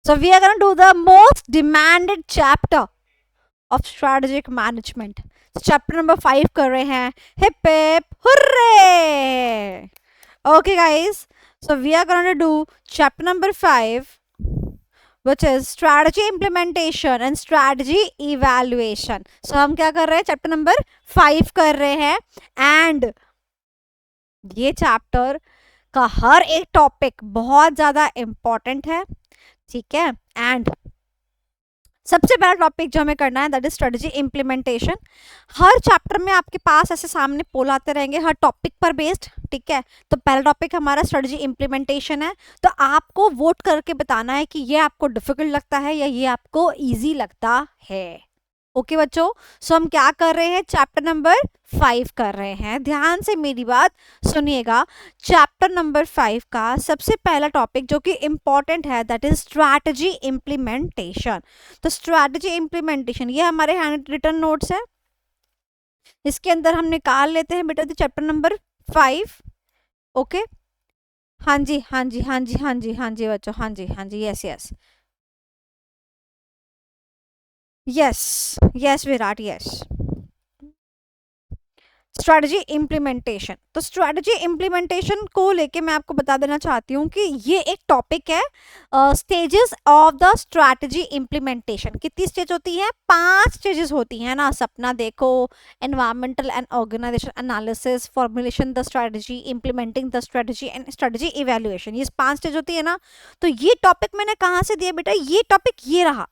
So we are going to do the most demanded chapter of strategic management. So chapter number 5 कर रहे हैं. Hip hip hooray! Okay guys, so we are going to do chapter number 5, which is strategy implementation and strategy evaluation. So हम क्या कर रहे हैं, chapter number 5 कर रहे हैं. And ये चैप्टर का हर एक टॉपिक बहुत ज़्यादा इम्पॉर्टेंट है, ठीक है. एंड सबसे पहला टॉपिक जो हमें करना है that is strategy implementation. Her chapter में आपके पास ऐसे सामने पोल आते रहेंगे हर टॉपिक पर बेस्ड, ठीक है. तो पहला टॉपिक हमारा स्ट्रेटजी इम्प्लीमेंटेशन है. तो आपको वोट करके बताना है कि ये आपको डिफिकल्ट लगता है या ये आपको इजी लगता है. ओके बच्चों, सो हम क्या कर रहे हैं, चैप्टर नंबर 5 कर रहे हैं. ध्यान से मेरी बात सुनिएगा. चैप्टर नंबर 5 का सबसे पहला टॉपिक जो कि इंपॉर्टेंट है दैट इज स्ट्रैटेजी इम्प्लीमेंटेशन. तो स्ट्रैटेजी इम्प्लीमेंटेशन ये हमारे हैंड रिटन नोट्स है, इसके अंदर हम निकाल लेते हैं बेटा चैप्टर नंबर 5. ओके, हाँ जी हाँ जी हाँ जी हाँ जी हाँ जी बच्चों, हाँ जी हाँ जी, yes yes yes yes Virat, yes. Strategy implementation. तो स्ट्रैटेजी इम्प्लीमेंटेशन को लेके मैं आपको बता देना चाहती हूँ कि ये एक टॉपिक है. Stages of the strategy implementation. कितनी स्टेज होती है, 5 स्टेजेस होती हैं ना. सपना देखो, environmental and organisation analysis, formulation the strategy, implementing the strategy and strategy evaluation. ये 5 स्टेज होती है ना. तो ये टॉपिक मैंने कहाँ से दिया बेटा, ये टॉपिक ये रहा.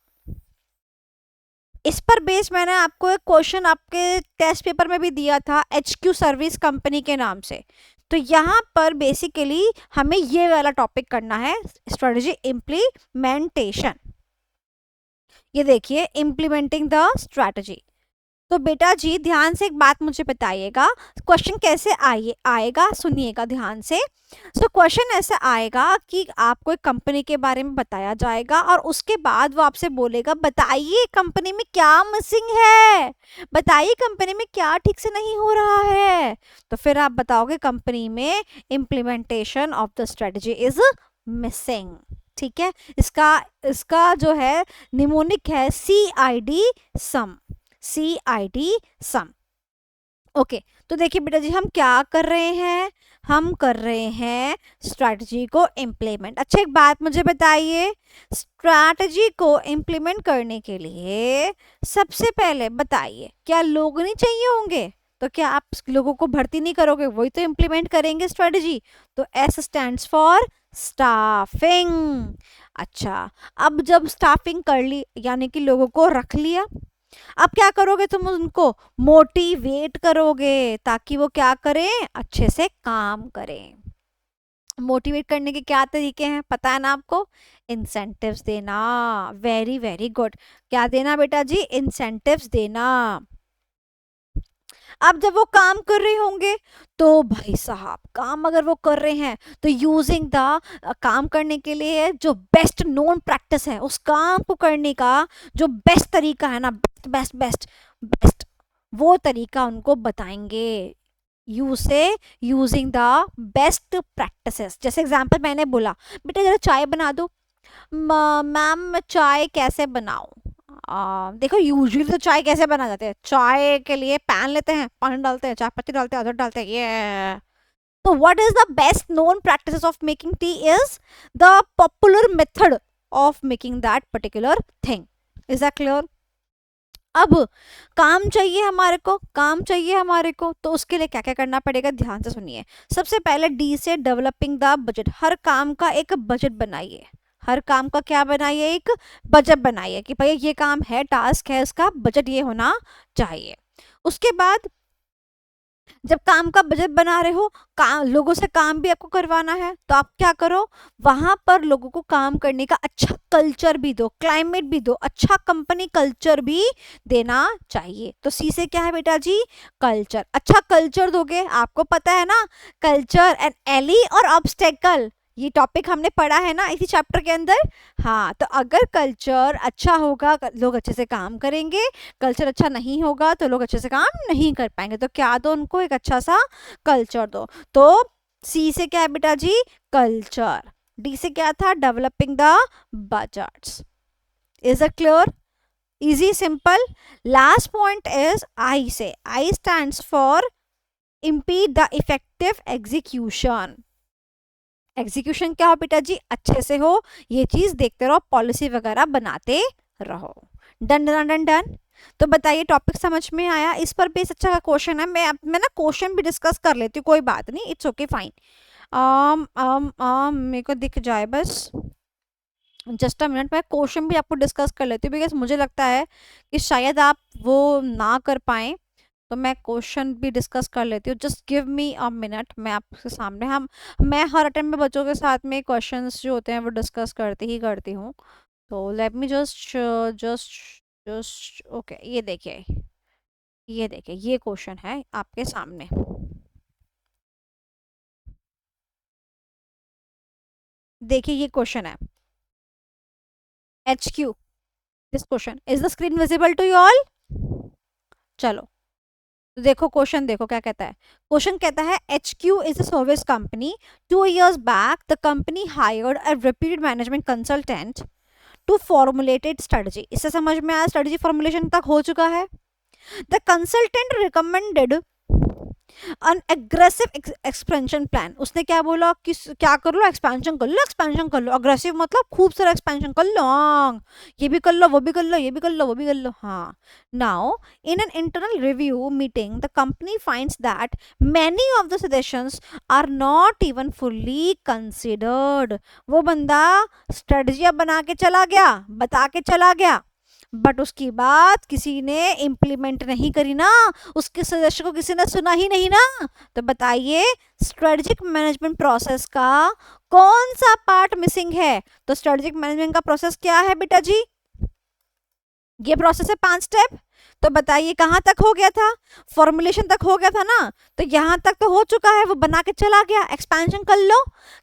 इस पर बेस मैंने आपको एक क्वेश्चन आपके टेस्ट पेपर में भी दिया था HQ सर्विस कंपनी के नाम से. तो यहाँ पर बेसिकली हमें ये वाला टॉपिक करना है, स्ट्रेटजी इम्प्लीमेंटेशन. ये देखिए, इम्प्लीमेंटिंग द स्ट्रैटेजी. तो बेटा जी ध्यान से एक बात मुझे बताइएगा, क्वेश्चन कैसे आएगा, सुनिएगा ध्यान से. सो क्वेश्चन ऐसे आएगा कि आपको एक कंपनी के बारे में बताया जाएगा और उसके बाद वो आपसे बोलेगा बताइए कंपनी में क्या मिसिंग है, बताइए कंपनी में क्या ठीक से नहीं हो रहा है. तो फिर आप बताओगे कंपनी में implementation of the strategy is missing. ठीक है, इसका जो है निमोनिक है CID सम, CID सम. ओके, तो देखिए बेटा जी हम क्या कर रहे हैं, हम कर रहे हैं स्ट्रैटेजी को इम्प्लीमेंट. अच्छा एक बात मुझे बताइए, स्ट्रैटेजी को इम्प्लीमेंट करने के लिए सबसे पहले बताइए क्या लोग नहीं चाहिए होंगे. तो क्या आप लोगों को भर्ती नहीं करोगे, वही तो इम्प्लीमेंट करेंगे स्ट्रैटेजी. तो S स्टैंड्स फॉर स्टाफिंग. अच्छा, अब जब स्टाफिंग कर ली यानी कि लोगों को रख लिया, अब क्या करोगे तुम, उनको मोटिवेट करोगे ताकि वो क्या करें, अच्छे से काम करें. मोटिवेट करने के क्या तरीके हैं पता है ना आपको, इंसेंटिव्स देना. Very very good. क्या देना बेटा जी, इंसेंटिव्स देना. अब जब वो काम कर रहे होंगे तो भाई साहब काम अगर वो कर रहे हैं तो यूजिंग द काम करने के लिए जो बेस्ट नोन प्रैक्टिस है, उस काम को करने का जो बेस्ट तरीका है ना, बेस्ट बेस्ट बेस्ट बेस्ट वो तरीका उनको बताएंगे. Using the best practices. जैसे एग्जांपल मैंने बोला बेटा जरा चाय बना दो. मैम मैं चाय कैसे बनाऊं. देखो यूजुअली तो चाय कैसे बना जाते हैं, चाय के लिए पैन लेते हैं, पानी डालते हैं, चाय पत्ती डालते हैं, अदरक डालते हैं, ये. तो what is the best known practice of making tea is the popular method of making that particular thing. Is that clear. अब काम चाहिए हमारे को, काम चाहिए हमारे को, तो उसके लिए क्या क्या करना पड़ेगा, ध्यान से सुनिए. सबसे पहले D से डेवलपिंग द बजट. हर काम का एक बजट बनाइए, हर काम का क्या बनाइए, एक बजट बनाइए कि भाई ये काम है, टास्क है, इसका बजट ये होना चाहिए. उसके बाद जब काम का बजट बना रहे हो, लोगों से काम भी आपको करवाना है, तो आप क्या करो, वहां पर लोगों को काम करने का अच्छा कल्चर भी दो, क्लाइमेट भी दो, अच्छा कंपनी कल्चर भी देना चाहिए. तो C से क्या है बेटा जी, कल्चर. अच्छा कल्चर दोगे, आपको पता है ना कल्चर एंड एली और ऑब्स्टेकल, ये टॉपिक हमने पढ़ा है ना इसी चैप्टर के अंदर. हाँ, तो अगर कल्चर अच्छा होगा लोग अच्छे से काम करेंगे, कल्चर अच्छा नहीं होगा तो लोग अच्छे से काम नहीं कर पाएंगे. तो क्या दो उनको, एक अच्छा सा कल्चर दो. तो C से क्या है बेटा जी, कल्चर. डी से क्या था, developing the budgets. Is it clear? Easy, simple. Last point is I say, I stands for impede the effective execution. Execution क्या हो बेटा जी, अच्छे से हो, ये चीज देखते रहो, पॉलिसी वगैरह बनाते रहो। Done done done done. तो बताइए टॉपिक समझ में आया? इस पर बेस अच्छा का क्वेश्चन है, मैं ना क्वेश्चन भी डिस्कस कर लेती हूँ, कोई बात नहीं, इट्स ओके फाइन। मेरे को दिख जाए बस, जस्ट अ मिनट, मैं क्वेश्चन भी आपको डिस्कस कर लेती हूँ, बिकॉज मुझे लगता है कि शायद आप वो ना कर पाए, तो मैं क्वेश्चन भी डिस्कस कर लेती हूँ। Just give me a minute, मैं आपके सामने, हम मैं हर अटेम्प्ट में बच्चों के साथ में क्वेश्चंस जो होते हैं वो डिस्कस करती ही करती हूँ। तो let me just just just okay, ये देखिए, ये देखिए, ये क्वेश्चन है आपके सामने। देखिए ये क्वेश्चन है, H Q, this question, is the screen visible to you all? चलो, तो देखो क्वेश्चन, देखो क्या कहता है। क्वेश्चन कहता है H Q is a service company, 2 years back the company hired a reputed management consultant to formulated strategy. इससे समझ में आया, स्ट्रेटजी फॉर्मुलेशन तक हो चुका है। The consultant recommended an aggressive expansion plan. उसने क्या बोला कि क्या कर लो, एक्सपेंशन कर लो, एक्सपेंशन कर लो। अग्रेसिव मतलब खूब सारा एक्सपेंशन कर लो, ये भी कर लो, वो भी कर लो, ये भी कर लो, वो भी कर लो। हाँ, now in an internal review meeting the company finds that many of the suggestions are not even fully considered. वो बंदा स्ट्रेटजी बना के चला गया, बता के चला गया, बट उसकी बात किसी ने इम्प्लीमेंट नहीं करी ना, उसके सजेशन को किसी ने सुना ही नहीं ना। तो बताइए स्ट्रेटेजिक मैनेजमेंट प्रोसेस का कौन सा पार्ट मिसिंग है? तो स्ट्रेटेजिक मैनेजमेंट का प्रोसेस क्या है बेटा जी? ये प्रोसेस है 5 स्टेप। तो बताइए कहाँ तक हो गया था? फॉर्मुलेशन तक हो गया था ना, तो यहाँ तक तो हो चुका है, वो बना के चला गया, एक्सपेंशन कर लो।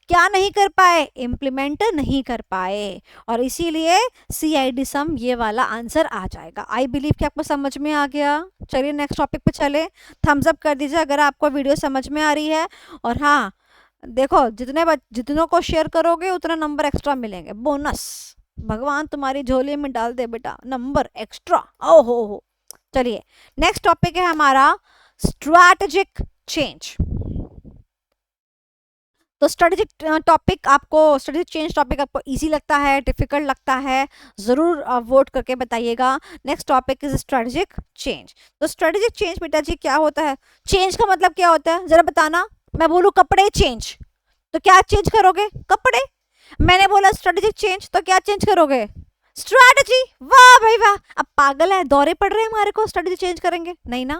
क्या नहीं कर पाए? इम्प्लीमेंट नहीं कर पाए, और इसीलिए CID सम ये वाला आंसर आ जाएगा। आई बिलीव कि आपको समझ में आ गया। चलिए नेक्स्ट टॉपिक पे चले। थम्स अप कर दीजिए अगर आपको वीडियो समझ में आ रही है। और हाँ, देखो जितनों को शेयर करोगे उतना नंबर एक्स्ट्रा मिलेंगे, बोनस भगवान तुम्हारी झोली में डाल दे बेटा, नंबर एक्स्ट्रा। ओ हो। चलिए नेक्स्ट टॉपिक है हमारा स्ट्रैटेजिक चेंज। तो स्ट्रेटेजिक टॉपिक आपको, स्ट्रेटेजिक चेंज टॉपिक आपको इजी लगता है, डिफिकल्ट लगता है? जरूर वोट करके बताइएगा। Next topic is strategic change. तो स्ट्रेटेजिक चेंज बेटा जी क्या होता है? चेंज का मतलब क्या होता है जरा बताना। मैं बोलूं कपड़े चेंज, तो क्या चेंज करोगे? कपड़े। मैंने बोला स्ट्रेटेजिक चेंज, तो क्या चेंज करोगे? स्ट्रैटेजी। वाह भाई वाह, अब पागल है, दौरे पड़ रहे हैं हमारे को, स्ट्रैटेजी चेंज करेंगे? नहीं ना,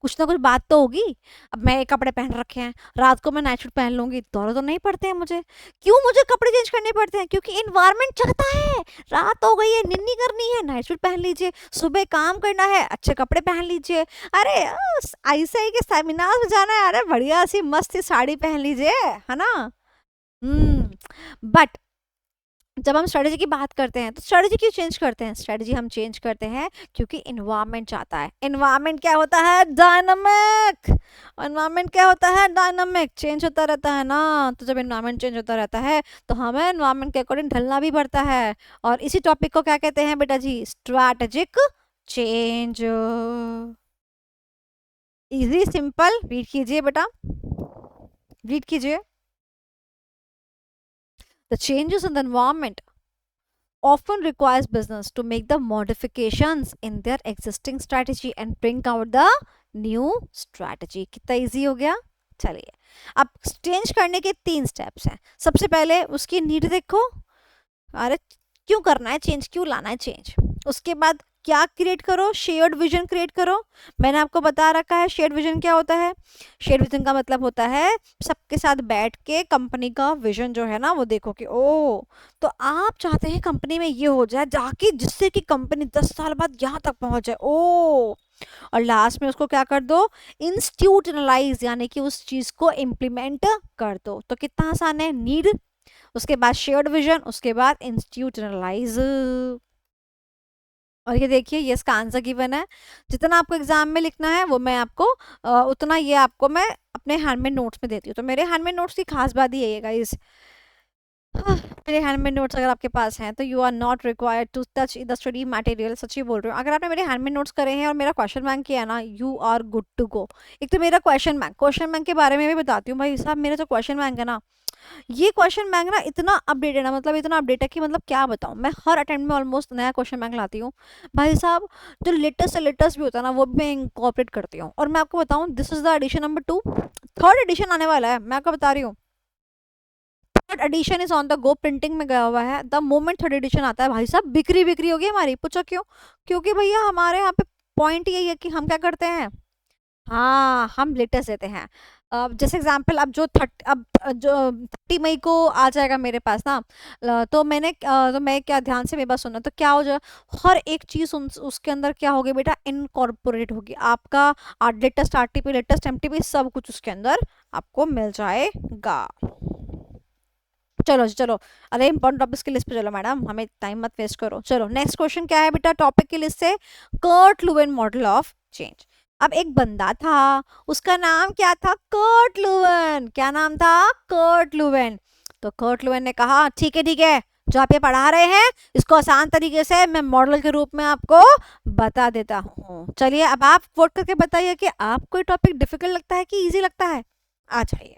कुछ ना कुछ बात तो होगी। अब मैं कपड़े पहन रखे हैं, रात को मैं नाइट सूट पहन लूंगी, दौरे तो नहीं पड़ते हैं मुझे। क्यों मुझे कपड़े चेंज करने पड़ते हैं? क्योंकि इन्वायरमेंट चाहता है, रात हो गई है, निन्नी करनी है, नाइट सूट पहन लीजिए, सुबह काम करना है, अच्छे कपड़े पहन लीजिए। अरे ऐसे के सेमिनार में जाना है, अरे बढ़िया सी मस्त सी साड़ी पहन लीजिए, है ना। बट जब हम स्ट्रेटजी की बात करते हैं तो स्ट्रेटजी क्यों चेंज करते हैं? स्ट्रेटजी हम चेंज करते हैं क्योंकि इन्वायरमेंट चाहता है। इन्वायरमेंट क्या होता है? डायनामिक। इन्वायरमेंट क्या होता है? डायनामिक, चेंज होता रहता है ना। तो जब इन्वायरमेंट चेंज होता रहता है तो हमें इन्वायरमेंट के अकॉर्डिंग ढलना भी पड़ता है, और इसी टॉपिक को क्या कहते हैं बेटा जी? Strategic change. Easy simple, read कीजिए बेटा, रीड कीजिए। The changes in the environment often requires business to make the modifications in their existing strategy and bring out the new strategy। कितना इजी हो गया। चलिए अब चेंज करने के 3 स्टेप्स हैं। सबसे पहले उसकी नीड देखो, अरे क्यों करना है चेंज, क्यों लाना है चेंज। उसके बाद क्या क्रिएट करो? शेयर्ड विजन क्रिएट करो। मैंने आपको बता रखा है शेयर्ड विजन क्या होता है। शेयर्ड विजन का मतलब होता है सबके साथ बैठ के कंपनी का विजन जो है ना वो देखो कि ओ, तो आप चाहते हैं कंपनी में ये हो जाए जाके, जिससे कि कंपनी 10 साल बाद यहाँ तक पहुंच जाए। ओ, और लास्ट में उसको क्या कर दो? इंस्टीट्यूशनलाइज, यानी कि उस चीज को इम्प्लीमेंट कर दो। तो कितना आसान है। नीड, उसके बाद शेयर्ड विजन, उसके बाद इंस्टीट्यूशनलाइज। और ये देखिए ये इसका आंसर गिवन है। जितना आपको एग्जाम में लिखना है वो मैं आपको उतना ये आपको मैं अपने हैंड में नोट्स में देती हूँ। तो मेरे हैंड में नोट्स की खास बात ही है गाइस, हाँ, मेरे हैंडमेड नोट्स अगर आपके पास हैं तो you are not required to touch the study material. सच्ची बोल रही हूँ, अगर आपने मेरे हैंडमेड नोट्स करे हैं और मेरा क्वेश्चन बैंक किया है ना, you are good to go. एक तो मेरा क्वेश्चन बैंक के बारे में भी बताती हूँ भाई साहब। मेरा जो क्वेश्चन बैंक है ना, ये क्वेश्चन बैंक ना इतना अपडेटेड है, मतलब इतना अपडेट है कि मतलब क्या बताऊँ। मैं हर अटेम्प्ट में ऑलमोस्ट नया क्वेश्चन बैंक लाती हूँ भाई साहब। जो लेटेस्ट से लेटेस्ट भी होता है ना, वो भी मैं इंकॉर्पोरेट करती हूँ। और मैं आपको बताऊँ, this is the edition number 2, third edition आने वाला है, मैं आपको बता रही हूँ। Third edition is on the go, printing में गया हुआ है। द मोमेंट थर्ड एडिशन आता है भाई साहब, बिक्री बिक्री होगी हमारी। पूछो क्यों? क्योंकि भैया हमारे यहाँ पे पॉइंट यही है कि हम क्या करते हैं, हाँ हम लेटेस्ट देते हैं। जैसे एग्जांपल, अब जो 30 मई को आ जाएगा मेरे पास ना, तो मैं क्या, ध्यान से मेरी बात सुनना, तो क्या हो जाए, हर एक चीज उसके अंदर क्या होगी बेटा, इनकॉर्पोरेट होगी। आपका लेटेस्ट आरटीपी, लेटेस्ट एमटीपी, सब कुछ उसके अंदर आपको मिल जाएगा। चलो जी, चलो। अरे इंपॉर्टेंट टॉपिक्स की लिस्ट पे चलो मैडम, हमें टाइम मत वेस्ट करो। चलो नेक्स्ट क्वेश्चन क्या है बेटा टॉपिक की लिस्ट से, कर्ट लुवेन मॉडल ऑफ चेंज। अब एक बंदा था, उसका नाम क्या था, कर्ट लुवेन। क्या नाम था, कर्ट लुवेन। तो कर्ट लुवेन ने कहा ठीक है ठीक है, जो आप ये पढ़ा रहे हैं इसको आसान तरीके से मैं मॉडल के रूप में आपको बता देता हूँ। चलिए अब आप वोट करके बताइए कि आपको ये टॉपिक डिफिकल्ट लगता है कि इजी लगता है। आ जाइए।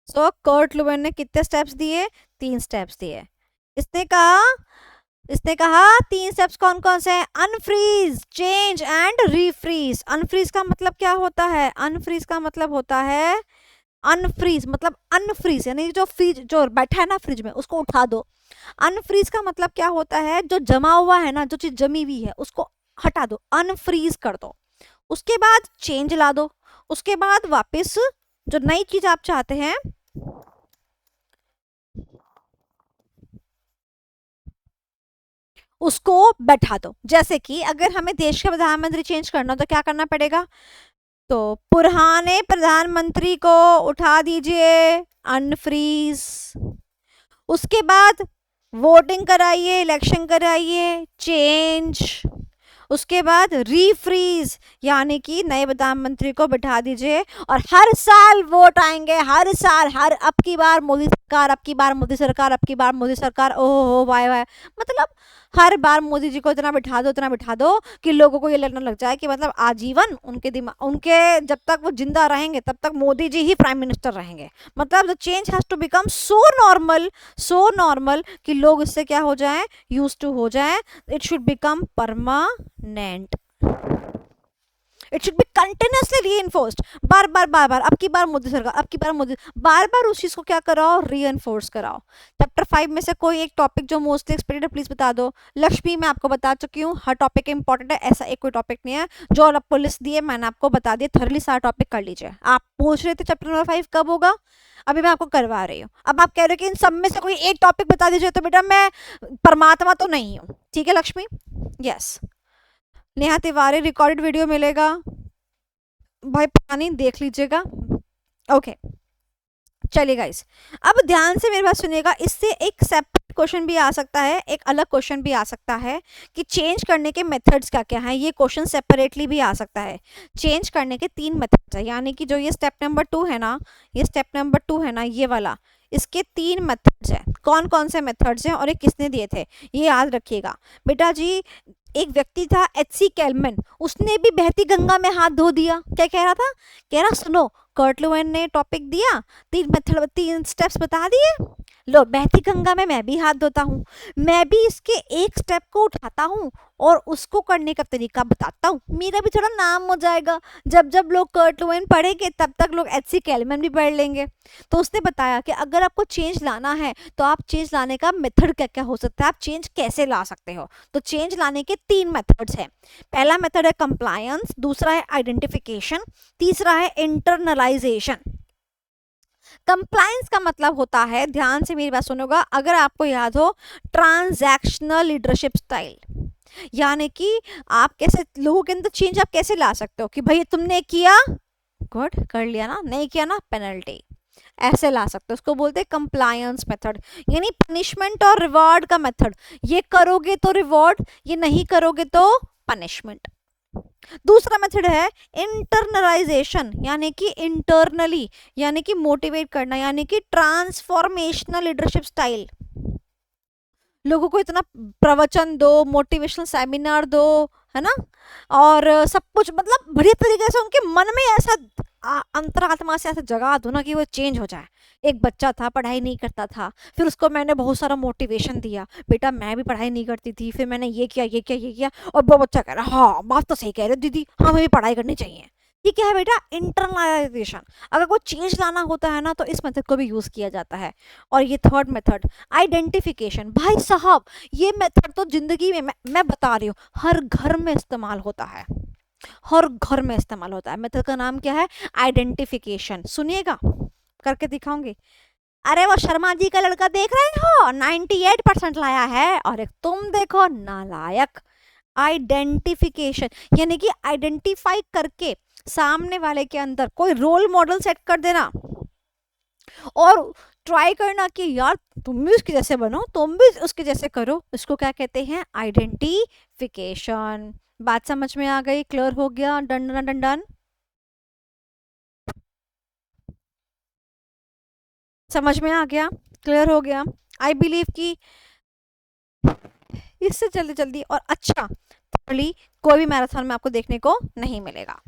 सो कर्ट लुवेन ने कितने स्टेप्स दिए, 3 स्टेप्स दिए। इसने कहा इसने कहा 3 स्टेप्स कौन कौन से हैं, अनफ्रीज, चेंज एंड रीफ्रीज। अनफ्रीज का मतलब क्या होता है, अनफ्रीज का मतलब होता है, अनफ्रीज मतलब अनफ्रीज यानी जो फ्रीज जो बैठा है ना फ्रिज में, उसको उठा दो। अनफ्रीज का मतलब क्या होता है, जो जमा हुआ है ना, जो चीज जमी हुई है उसको हटा दो, अनफ्रीज कर दो। उसके बाद चेंज ला दो। उसके बाद वापस जो नई चीज आप चाहते हैं उसको बैठा दो। जैसे कि अगर हमें देश का प्रधानमंत्री चेंज करना हो तो क्या करना पड़ेगा, तो पुराने प्रधानमंत्री को उठा दीजिए, अनफ्रीज। उसके बाद वोटिंग कराइए, इलेक्शन कराइए, चेंज। उसके बाद रीफ्रीज यानी कि नए प्रधानमंत्री को बिठा दीजिए और हर साल वोट आएंगे, हर साल, हर अब की बार मोदी सरकार, अब की बार मोदी सरकार, अब की बार मोदी सरकार, ओहो हो वाह वाह। मतलब हर बार मोदी जी को इतना बिठा दो कि लोगों को ये लगने लग जाए कि मतलब आजीवन उनके दिमाग, उनके जब तक वो जिंदा रहेंगे तब तक मोदी जी ही प्राइम मिनिस्टर रहेंगे। मतलब the change has to become so normal कि लोग इससे क्या हो जाएं, यूज टू हो जाएं। It should become permanent, it should be continuously reinforced. बार बार बार बार, अब की बार मोदी सरकार, अब की बार मोदी, बार बार उस चीज को क्या कराओ, रीइंफोर्स कराओ। चैप्टर 5 में से कोई एक टॉपिक जो मोस्टली एक्सपेक्टेड है प्लीज बता दो। लक्ष्मी मैं आपको बता चुकी हूँ, हर टॉपिक इंपॉर्टेंट है, ऐसा एक कोई टॉपिक नहीं है। जो आपको लिस्ट दी है मैंने आपको बता दिया, थर्ली सारा टॉपिक कर लीजिए। आप पूछ रहे थे चैप्टर नंबर 5 कब होगा, अभी मैं आपको करवा रही हूँ। अब आप कह रहे हो कि इन सब में से कोई एक टॉपिक बता दीजिए, तो बेटा मैं परमात्मा तो नहीं हूँ, ठीक है Lakshmi. Yes, Neha Tiwari recorded video मिलेगा भाई, पता नहीं, देख लीजिएगा। ओके चलिए गाइस, अब ध्यान से मेरी बात सुनिएगा। इससे एक सेपरेट क्वेश्चन भी आ सकता है, एक अलग क्वेश्चन भी आ सकता है कि चेंज करने के मेथड्स क्या क्या हैं। ये क्वेश्चन सेपरेटली भी आ सकता है। चेंज करने के 3 मेथड्स है, यानी कि जो ये स्टेप नंबर 2 है ना, ये स्टेप नंबर 2 है ना, ये वाला, इसके 3 मेथड्स हैं। कौन कौन से मेथड्स हैं और ये किसने दिए थे, ये याद रखिएगा बेटा जी। एक व्यक्ति था एच.सी. कैलमैन, उसने भी बहती गंगा में हाथ धो दिया। क्या कह रहा था, कह रहा सुनो, कर्ट लुवेन ने टॉपिक दिया, 3 स्टेप्स बता दिए, लो बहती गंगा में मैं भी हाथ धोता हूँ, मैं भी इसके एक स्टेप को उठाता हूँ और उसको करने का तरीका बताता हूँ, मेरा भी थोड़ा नाम हो जाएगा। जब जब लोग कर्ट लुवेन पढ़ेंगे तब तक लोग एच.सी. कैलमैन भी पढ़ लेंगे। तो उसने बताया कि अगर आपको चेंज लाना है तो आप चेंज लाने का मेथड क्या क्या हो सकता है, आप चेंज कैसे ला सकते हो। तो चेंज लाने के 3 मेथड्स हैं। पहला मेथड है कंप्लायंस, दूसरा है आइडेंटिफिकेशन, तीसरा है इंटरनलाइजेशन। कंप्लायंस का मतलब होता है, ध्यान से मेरी बात सुनोगा, अगर आपको याद हो, ट्रांजैक्शनल लीडरशिप स्टाइल, यानी कि आप कैसे लोगों के अंदर चेंज आप कैसे ला सकते हो कि भाई तुमने किया, गुड कर लिया ना, नहीं किया ना पेनल्टी, ऐसे ला सकते हो। उसको बोलते हैं कंप्लायंस मेथड, यानी पनिशमेंट और रिवॉर्ड का मेथड। ये करोगे तो रिवॉर्ड, ये नहीं करोगे तो पनिशमेंट। दूसरा मेथड है इंटरनलाइजेशन, यानी कि इंटरनली, यानी कि मोटिवेट करना, यानी कि ट्रांसफॉर्मेशनल लीडरशिप स्टाइल। लोगों को इतना प्रवचन दो, मोटिवेशनल सेमिनार दो, है ना, और सब कुछ मतलब बढ़िया तरीके से उनके मन में ऐसा अंतरात्मा से ऐसा जगा दो ना कि वो चेंज हो जाए। एक बच्चा था, पढ़ाई नहीं करता था, फिर उसको मैंने बहुत सारा मोटिवेशन दिया, बेटा मैं भी पढ़ाई नहीं करती थी, फिर मैंने ये किया ये किया ये किया, और वो बच्चा कह रहा हाँ बात तो सही कह रहे हो दीदी, हाँ हमें भी पढ़ाई करनी चाहिए। ये क्या है बेटा? इंटरनलाइजेशन। अगर कोई चेंज लाना होता है ना तो इस मेथड को भी यूज किया जाता है। और ये थर्ड मेथड आइडेंटिफिकेशन। भाई साहब ये मेथड तो जिंदगी में मैं बता रही हूँ हर घर में इस्तेमाल होता है, हर घर में इस्तेमाल होता है। मेथड का नाम क्या है? आइडेंटिफिकेशन। सुनिएगा, करके दिखाऊंगी। अरे वो शर्मा जी का लड़का देख रहे हो 98% लाया है, और एक तुम देखो नालायक। आइडेंटिफिकेशन यानी कि आइडेंटिफाई करके सामने वाले के अंदर कोई रोल मॉडल सेट कर देना और ट्राई करना कि यार तुम भी उसके जैसे बनो, तुम भी उसके जैसे करो। इसको क्या कहते हैं? आइडेंटिफिकेशन। बात समझ में आ गई? क्लियर हो गया? Done done done done. समझ में आ गया? क्लियर हो गया? आई बिलीव कि इससे जल्दी जल्दी और अच्छा थोड़ी कोई भी मैराथन में आपको देखने को नहीं मिलेगा।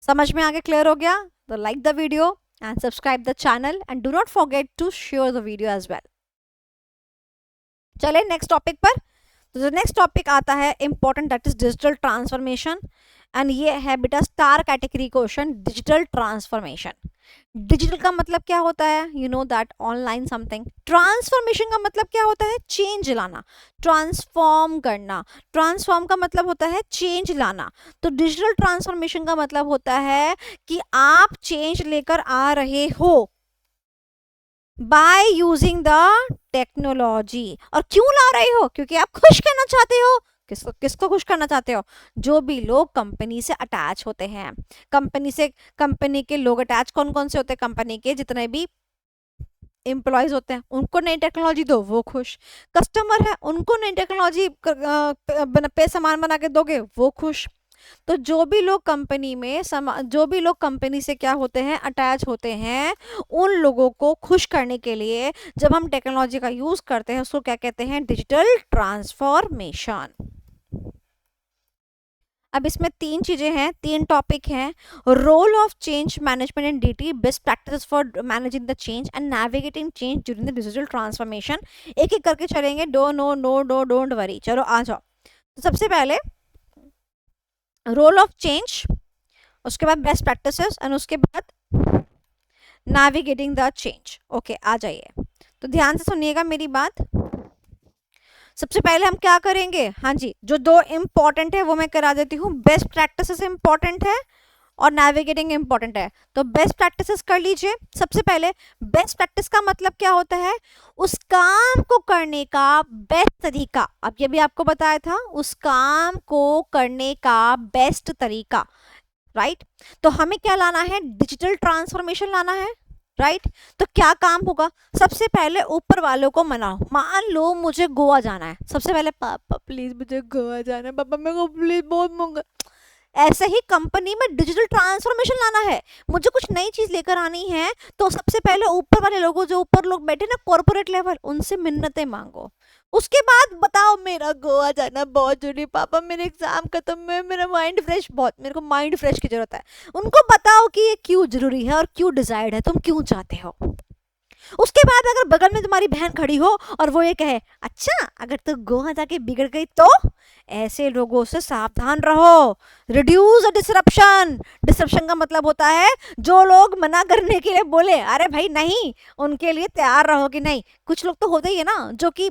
समझ में आ गया? क्लियर हो गया? तो like the video and subscribe the channel and do not forget to share the video as well. चले नेक्स्ट टॉपिक पर। तो जो नेक्स्ट टॉपिक आता है important, that is digital transformation. And ये है बेटा star category question, digital transformation. Digital का मतलब क्या होता है? You know that online something. Transformation का मतलब क्या होता है? चेंज लाना, ट्रांसफॉर्म करना। ट्रांसफॉर्म का मतलब होता है चेंज लाना। तो डिजिटल ट्रांसफॉर्मेशन का मतलब होता है कि आप चेंज लेकर आ रहे हो बाय यूजिंग द टेक्नोलॉजी। और क्यों ला रहे हो? क्योंकि आप खुश करना चाहते हो। किसको किसको खुश करना चाहते हो? जो भी लोग कंपनी से अटैच होते हैं। कंपनी के लोग अटैच कौन कौन से होते हैं? कंपनी के जितने भी एम्प्लॉयज होते हैं उनको नई टेक्नोलॉजी दो, वो खुश। कस्टमर है उनको नई टेक्नोलॉजी पे सामान बना के दोगे, वो खुश। तो जो भी लोग कंपनी में जो भी लोग कंपनी से क्या होते हैं? अटैच होते हैं, उन लोगों को खुश करने के लिए जब हम टेक्नोलॉजी का यूज करते हैं उसको क्या कहते हैं? Digital transformation. अब इसमें तीन चीजें हैं, तीन टॉपिक हैं। Role of change management in DT, best practice for managing the change and navigating change during the digital transformation. एक एक करके चलेंगे। Do no no do don't worry. चलो आ जाओ। तो सबसे पहले रोल ऑफ चेंज, उसके बाद बेस्ट प्रैक्टिसेस एंड उसके बाद नेविगेटिंग द चेंज। ओके आ जाइए। तो ध्यान से सुनिएगा मेरी बात। सबसे पहले हम क्या करेंगे? हाँ जी, जो दो इंपॉर्टेंट है वो मैं करा देती हूँ। बेस्ट प्रैक्टिसेस इंपॉर्टेंट है और नेविगेटिंग इंपॉर्टेंट है। तो बेस्ट प्रैक्टिसेस कर लीजिए। सबसे पहले बेस्ट प्रैक्टिस का मतलब क्या होता है? उस काम को करने का बेस्ट तरीका। अब ये भी आपको बताया था, उस काम को करने का बेस्ट तरीका, राइट। तो हमें क्या लाना है? डिजिटल ट्रांसफॉर्मेशन लाना है, राइट। तो क्या काम होगा? सबसे पहले ऊपर वालों को मनाओ। मान लो मुझे गोवा जाना है, सबसे पहले पापा प्लीज मुझे गोवा जाना है, पापा मेरे को प्लीज बहुत मंगा। ऐसे ही कंपनी में डिजिटल ट्रांसफॉर्मेशन लाना है, मुझे कुछ नई चीज लेकर आनी है, तो सबसे पहले ऊपर वाले लोगों, जो ऊपर लोग बैठे ना कॉर्पोरेट लेवल, उनसे मिन्नतें मांगो। उसके बाद बताओ मेरा गोवा जाना बहुत जरूरी, पापा मेरे एग्जाम खत्म है, मेरा माइंड फ्रेश, बहुत मेरे को माइंड फ्रेश की जरूरत है। उनको बताओ कि ये क्यों जरूरी है और क्यों डिजायर्ड है, तुम क्यों चाहते हो। उसके बाद अगर बगल में तुम्हारी बहन खड़ी हो और वो ये कहे अच्छा अगर तू गोवा जाके बिगड़ गई तो, ऐसे लोगों से सावधान रहो। Reduce disruption. डिसरप्शन का मतलब होता है जो लोग मना करने के लिए बोले, अरे भाई नहीं, उनके लिए तैयार रहो कि नहीं। कुछ लोग तो होते ही है ना जो कि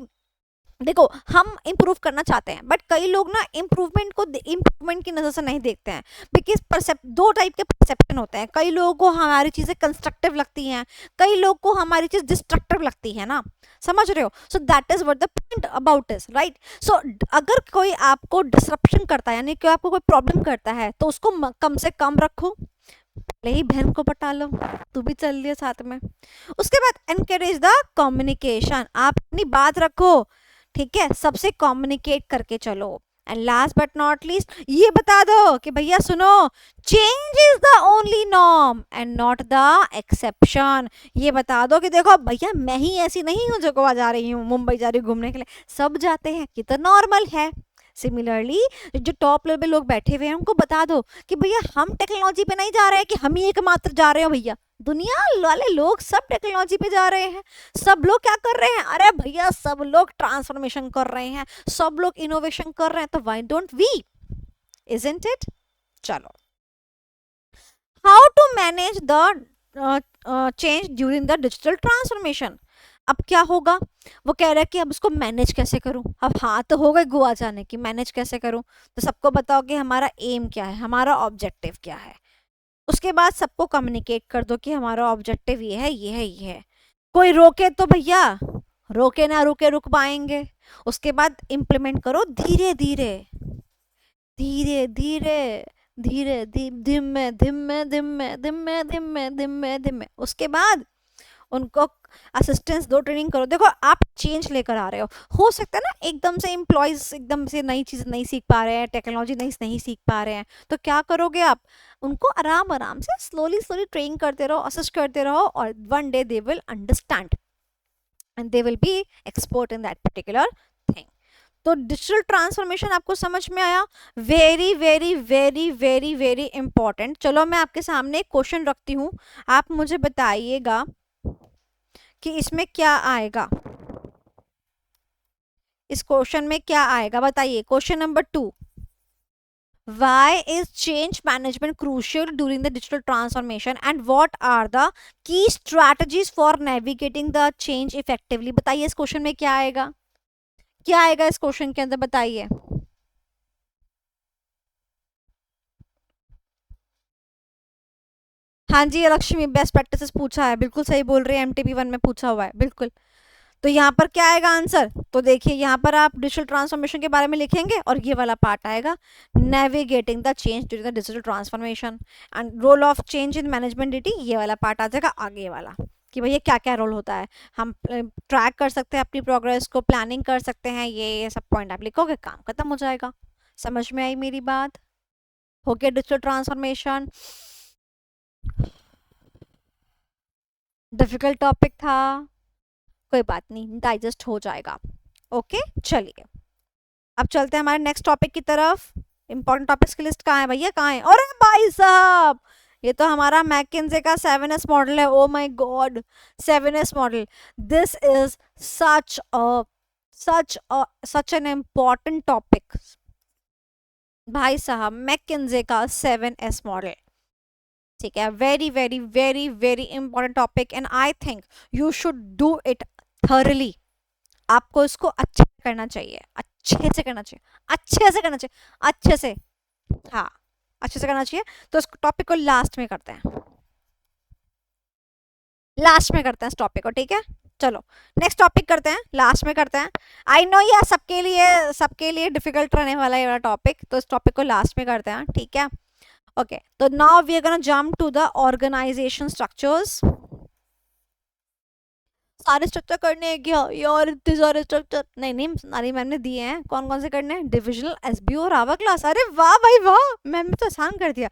देखो हम इंप्रूव करना चाहते हैं, बट कई लोग ना इंप्रूवमेंट की नजर से नहीं देखते हैं। बिकॉज दो टाइप के परसेप्शन होते हैं। कई लोगों को हमारी चीजें कंस्ट्रक्टिव लगती हैं, कई लोग को हमारी चीज डिस्ट्रक्टिव लगती है ना, समझ रहे हो। So that is what the point about is, right. So अगर कोई आपको डिसरप्शन करता है, यानी कि आपको कोई प्रॉब्लम करता है, तो उसको कम से कम रखो। पहले ही बहन को पटा लो, तू भी चल लिया साथ में। उसके बाद एनकरेज द कम्युनिकेशन। आप अपनी बात रखो, ठीक है, सबसे कम्युनिकेट करके चलो। And last but not least ये बता दो कि भैया सुनो, change is the only norm and not the exception. ये बता दो कि देखो भैया मैं ही ऐसी नहीं हूँ जो गोवा जा रही हूँ, मुंबई जा रही हूँ घूमने के लिए, सब जाते हैं, ये तो नॉर्मल है। सिमिलरली जो टॉप लेवल पे लोग बैठे हुए हैं उनको बता दो कि भैया हम टेक्नोलॉजी पे नहीं जा रहे हैं कि हम ही एकमात्र जा रहे हो, भैया दुनिया वाले लोग सब टेक्नोलॉजी पे जा रहे हैं। सब लोग क्या कर रहे हैं, अरे भैया सब लोग ट्रांसफॉर्मेशन कर रहे हैं, सब लोग इनोवेशन कर रहे हैं, तो why don't we, isn't it. चलो, how to manage the change during the digital transformation. अब क्या होगा, वो कह रहा है कि अब इसको मैनेज कैसे करूं। अब हाँ तो हो गए गोवा जाने की, मैनेज कैसे करूं, तो सबको बताओ कि हमारा एम क्या है, हमारा ऑब्जेक्टिव क्या है। उसके बाद सबको कम्युनिकेट कर दो कि हमारा ऑब्जेक्टिव ये है, ये है, ये है। कोई रोके तो भैया, रोके ना रुके रुक पाएंगे। उसके बाद इम्प्लीमेंट करो धीरे धीरे, धीरे धीरे, धीरे धीमे धीमे धीमे धीमे धीमे धीमे धीमे। उसके बाद उनको असिस्टेंस दो, ट्रेनिंग करो। देखो आप चेंज लेकर आ रहे हो सकता है ना एकदम से एम्प्लॉयज एकदम से नई चीज़ नहीं सीख पा रहे हैं, टेक्नोलॉजी नहीं सीख पा रहे हैं, तो क्या करोगे आप, उनको आराम आराम से स्लोली स्लोली ट्रेन करते रहो, असिस्ट करते रहो, और one day they will understand and they will be expert in that particular thing. तो डिजिटल ट्रांसफॉर्मेशन आपको समझ में आया, very very very very very important. चलो मैं आपके सामने एक क्वेश्चन रखती हूँ, आप मुझे बताइएगा कि इसमें क्या आएगा, इस क्वेश्चन में क्या आएगा, बताइए। Question number 2, why is change management crucial during the digital transformation and what are the key strategies for navigating the change effectively। बताइए इस क्वेश्चन में क्या आएगा, क्या आएगा इस क्वेश्चन के अंदर, बताइए। हाँ जी लक्ष्मी, बेस्ट प्रैक्टिसेस पूछा है, बिल्कुल सही बोल रही है, एमटीपी 1 में पूछा हुआ है बिल्कुल। तो यहाँ पर क्या आएगा आंसर, तो देखिए यहाँ पर आप डिजिटल ट्रांसफॉर्मेशन के बारे में लिखेंगे और ये वाला पार्ट आएगा, navigating the change during the digital transformation and role of change in management duty, ये वाला पार्ट आ जाएगा आगे वाला, कि भैया क्या क्या रोल होता है, हम ट्रैक कर सकते हैं अपनी प्रोग्रेस को, प्लानिंग कर सकते हैं, ये सब पॉइंट आप लिखोगे, काम खत्म हो जाएगा। समझ में आई मेरी बात, हो गया डिजिटल ट्रांसफॉर्मेशन। डिफिकल्ट टॉपिक था, कोई बात नहीं, डाइजेस्ट हो जाएगा। ओके चलिए, अब चलते हैं हमारे नेक्स्ट टॉपिक की तरफ। इंपॉर्टेंट टॉपिक्स की लिस्ट कहाँ है भैया, कहाँ है, अरे भाई साहब ये तो हमारा मैकिन्से का 7S मॉडल है। Oh my God, 7S model, this is such an important topic भाई साहब, मैकिन्से का 7S मॉडल, ठीक है, very very very very important topic and I think you should do it thoroughly. आपको इसको अच्छे से करना चाहिए, अच्छे से करना चाहिए, अच्छे से करना चाहिए, अच्छे से, हाँ अच्छे से करना चाहिए। तो इस टॉपिक को लास्ट में करते हैं, लास्ट में करते हैं इस टॉपिक को, ठीक है। चलो नेक्स्ट टॉपिक करते हैं, लास्ट में करते हैं। आई नो यार सबके लिए डिफिकल्ट रहने वाला है ये वाला टॉपिक, तो इस टॉपिक को लास्ट में करते हैं, ठीक है। ओके तो now we are gonna jump to the organisation structures. सारे स्ट्रक्चर करने हैं क्या यार, इतने सारे स्ट्रक्चर, नहीं नहीं नारी मैम ने दिए हैं, कौन कौन से करने हैं, डिविजनल, एसबीओ और आवर क्लास। अरे वाह भाई वाह, मैम ने तो आसान कर दिया,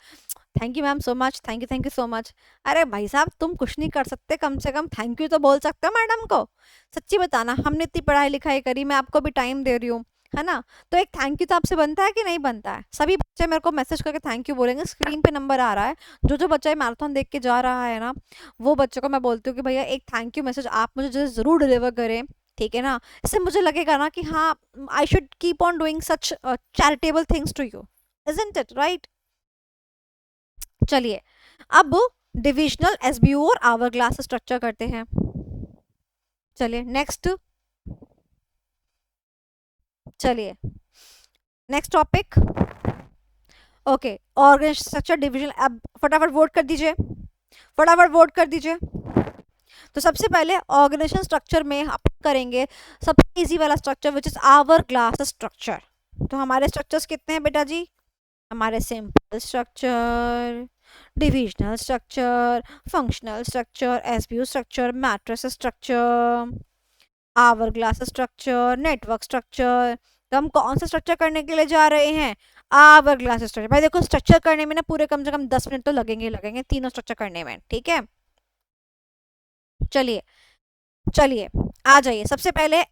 thank you ma'am so much, thank you so much. अरे भाई साहब तुम कुछ नहीं कर सकते, कम से कम थैंक यू तो बोल सकते हो मैडम को। सच्ची बताना, हमने इतनी पढ़ाई लिखाई करी, मैं आपको भी टाइम दे रही हूँ, है ना, तो एक थैंक यू तो आपसे बनता है कि नहीं बनता है। सभी बच्चे मेरे को मैसेज करके थैंक यू बोलेंगे, स्क्रीन पे नंबर आ रहा है, जो जो बच्चा मैराथन देख के जा रहा है ना, वो बच्चे को मैं बोलती हूँ कि भैया एक थैंक यू मैसेज आप मुझे ज़रूर डिलीवर करें, ठीक है ना। इससे मुझे लगेगा ना कि हाँ I should keep on doing such charitable things to you, isn't it right. चलिए अब डिविजनल, एसबीओ और आवर ग्लास स्ट्रक्चर करते हैं। चलिए नेक्स्ट, चलिए next topic, okay organisation structure division. अब फटाफट वोट कर दीजिए, फटाफट वोट कर दीजिए। तो सबसे पहले ऑर्गेनाइजेशन स्ट्रक्चर में आप करेंगे सबसे इजी वाला structure which is hourglass structure. तो हमारे स्ट्रक्चर्स कितने हैं बेटा जी, हमारे simple structure, divisional structure, functional structure, SBO structure, matrix structure, hourglass structure, network structure, तो हम कौन सा स्ट्रक्चर करने के लिए जा रहे हैं, आवर ग्लास स्ट्रक्चर। भाई देखो स्ट्रक्चर करने में ना पूरे कम से कम 10 मिनट तो लगेंगे लगेंगे तीनों स्ट्रक्चर करने में, ठीक है। चलिए चलिए आ जाइए, सबसे पहले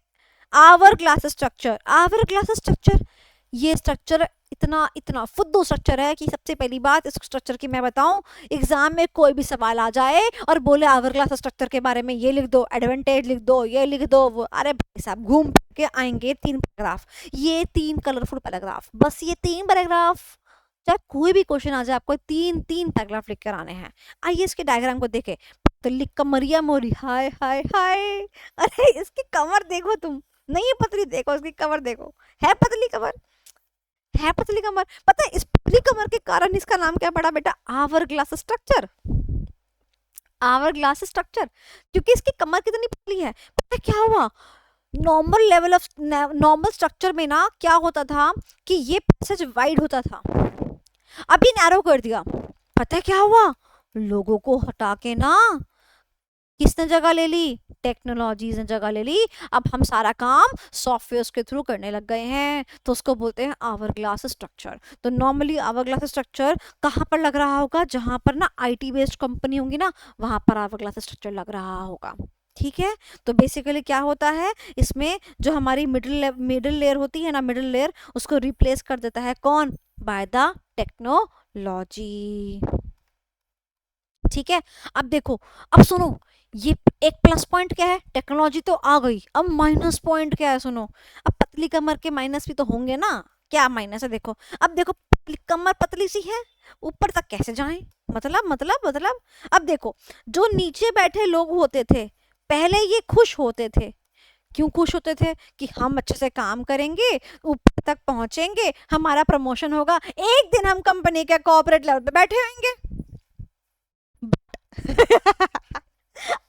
hourglass structure. Hourglass structure, ये स्ट्रक्चर इतना इतना फुद्दू स्ट्रक्चर है कि सबसे पहली बात इस स्ट्रक्चर की मैं बताऊं, एग्जाम में कोई भी सवाल आ जाए और बोले आवर ग्लास स्ट्रक्चर के बारे में ये लिख दो, एडवांटेज लिख दो, ये लिख दो वो, अरे भाई साहब घूम के आएंगे 3 पैराग्राफ, ये 3 कलरफुल पैराग्राफ, बस ये 3 पैराग्राफ, चाहे कोई भी क्वेश्चन आ जाए आपको 3 पैराग्राफ लिख कर आने हैं। आइए इसके डायग्राम को देखे, पतली कमरिया मोरी, हाय हाय हाय, अरे इसकी कमर देखो तुम, नहीं है पतली, देखो इसकी कमर देखो, है पतली कमर, है पतली कमर। पता है इस पतली कमर के कारण इसका नाम क्या पड़ा बेटा, hourglass structure. Hourglass structure क्योंकि इसकी कमर कितनी पतली है। पता है क्या हुआ, normal level of normal structure में ना क्या होता था कि ये पैसेज वाइड होता था, अभी नैरो कर दिया। पता है क्या हुआ, लोगों को हटा के ना किसने जगह ले ली, टेक्नोलॉजीज ने जगह ले ली। अब हम सारा काम सॉफ्टवेयर के थ्रू करने लग गए हैं, तो उसको बोलते हैं आवर ग्लास स्ट्रक्चर। तो नॉर्मली आवर ग्लास स्ट्रक्चर कहाँ पर लग रहा होगा, जहां पर ना आईटी बेस्ड कंपनी होंगी ना, वहां पर आवर ग्लास स्ट्रक्चर लग रहा होगा, ठीक है। तो बेसिकली क्या होता है, इसमें जो हमारी मिडिल लेयर होती है ना, मिडिल लेयर, उसको रिप्लेस कर देता है कौन, बाय द टेक्नोलॉजी, ठीक है। अब देखो, अब सुनो, ये एक प्लस पॉइंट क्या है, टेक्नोलॉजी तो आ गई, अब माइनस पॉइंट क्या है सुनो। अब पतली कमर के माइनस भी तो होंगे ना, क्या माइनस है देखो। अब देखो कमर पतली सी है, ऊपर तक कैसे जाएं, मतलब अब देखो, जो नीचे बैठे लोग होते थे पहले ये खुश होते थे, क्यों खुश होते थे कि हम अच्छे से काम करेंगे, ऊपर तक पहुंचेंगे, हमारा प्रमोशन होगा, एक दिन हम कंपनी के कॉर्पोरेट लेवल पे बैठे होंगे।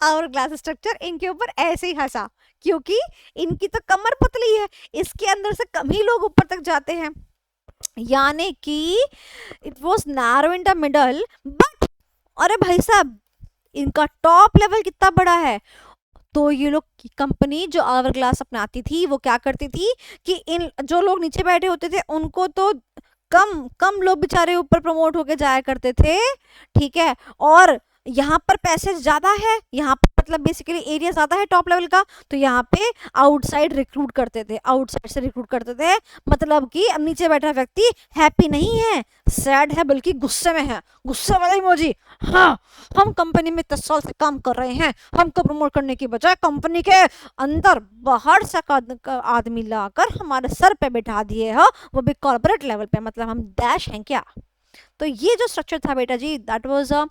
आवर ग्लास स्ट्रक्चर इनके ऊपर ऐसे ही हंसा, क्योंकि इनकी तो कमर पतली है, इसके अंदर से कम ही लोग ऊपर तक जाते हैं, यानी कि it was narrow in the middle, but अरे भाई साहब इनका टॉप लेवल कितना बड़ा है। तो ये लोग कंपनी जो आवर ग्लास अपनाती थी वो क्या करती थी कि इन जो लोग नीचे बैठे होते थे उनको तो कम कम लोग बेचारे ऊपर प्रमोट होके जाया करते थे, ठीक है। और यहाँ पर पैसे ज्यादा है, यहाँ पर मतलब बेसिकली एरिया ज्यादा है टॉप लेवल का, तो यहाँ पे आउटसाइड रिक्रूट करते थे, आउटसाइड से रिक्रूट करते थे, मतलब कि अब नीचे बैठा व्यक्ति हैप्पी नहीं है, सैड है, बल्कि गुस्से में है, गुस्से वाला इमोजी। हाँ, हम कंपनी में 10 साल से काम कर रहे हैं, हमको प्रमोट करने की बजाय कंपनी के अंदर बाहर से आदमी लाकर हमारे सर पे बैठा दिए हो, वो भी कॉर्पोरेट लेवल पे, मतलब हम डैश हैं क्या। तो ये जो स्ट्रक्चर था बेटा जी, दैट वाज अ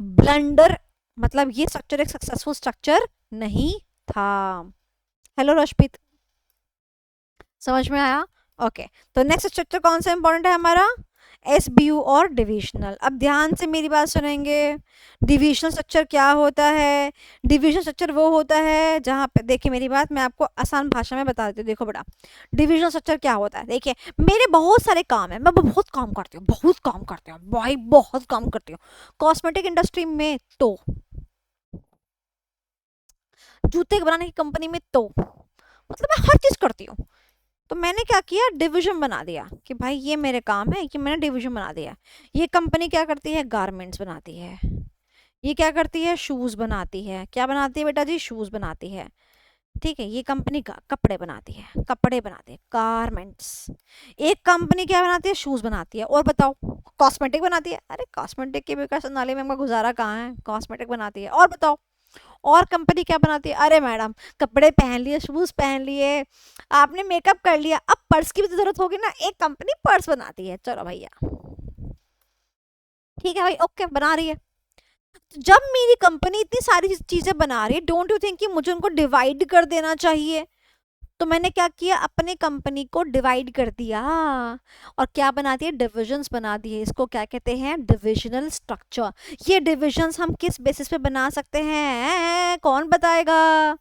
ब्लंडर, मतलब ये स्ट्रक्चर एक सक्सेसफुल स्ट्रक्चर नहीं था। हेलो रश्मित, समझ में आया? ओके, तो नेक्स्ट स्ट्रक्चर कौन सा इंपॉर्टेंट है हमारा, एसबीयू और डिविजनल। अब ध्यान से मेरी बात सुनेंगे, डिविजनल स्ट्रक्चर क्या होता है। डिविजनल स्ट्रक्चर वो होता है जहाँ पे, देखिए मेरी बात मैं आपको आसान भाषा में बता देती हूँ। देखो बेटा, डिविजनल स्ट्रक्चर क्या होता है, देखिए मेरे बहुत सारे काम है, मैं बहुत काम करती हूँ, बहुत काम करती हूँ भाई, बहुत काम करती हूँ। कॉस्मेटिक इंडस्ट्री में तो, जूते बनाने की कंपनी में तो, मतलब मैं हर चीज करती हूँ। तो मैंने क्या किया, डिवीजन बना दिया कि भाई ये मेरे काम है, कि मैंने डिवीजन बना दिया। ये कंपनी क्या करती है, गारमेंट्स बनाती है। ये क्या करती है, शूज बनाती है। क्या बनाती है बेटा जी, शूज बनाती है, ठीक है। ये कंपनी का कपड़े बनाती है, कपड़े बनाती है, गारमेंट्स। एक कंपनी क्या बनाती है, शूज बनाती है। और बताओ, कॉस्मेटिक बनाती है, अरे कॉस्मेटिक के विकास नाले में गुजारा कहाँ है, कॉस्मेटिक बनाती है। और बताओ, और कंपनी क्या बनाती है, अरे मैडम कपड़े पहन लिए, शूज पहन लिए, आपने मेकअप कर लिया, अब पर्स की भी तो जरूरत होगी ना, एक कंपनी पर्स बनाती है। चलो भैया ठीक है भाई, ओके बना रही है। जब मेरी कंपनी इतनी सारी चीजें बना रही है, डोंट यू थिंक कि मुझे उनको डिवाइड कर देना चाहिए। तो मैंने क्या किया, अपने कंपनी को डिवाइड कर दिया, और क्या बना दिए, डिविजन्स बना दिए। इसको क्या कहते हैं, डिविजनल स्ट्रक्चर। ये डिविजन्स हम किस बेसिस पे बना सकते हैं, कौन बताएगा,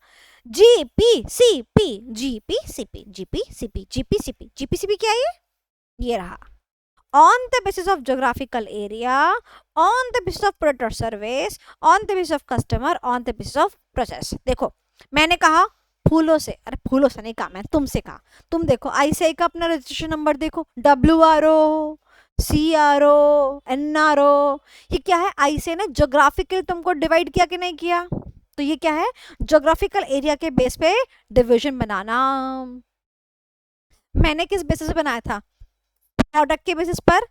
जीपीसीपी, जीपीसीपी, जीपीसीपी, जीपीसीपी, जीपीसीपी क्या है, ये रहा। On the basis of geographical area, on the basis of product or service, on the basis of customer, on the basis of process। देखो मैंने कहा फूलों से, अरे फूलों से नहीं कहा, मैं तुमसे कहा। तुम देखो ICAI का अपना रजिस्ट्रेशन नंबर देखो, WRO, CRO, NRO। ये क्या है, ICAI ने जोग्राफिकल तुमको डिवाइड किया कि नहीं किया? तो ये क्या है, जोग्राफिकल एरिया के बेस पे डिवीजन बनाना। मैंने किस बेसिस पे बनाया था? प्रोडक्ट के बेसिस पर,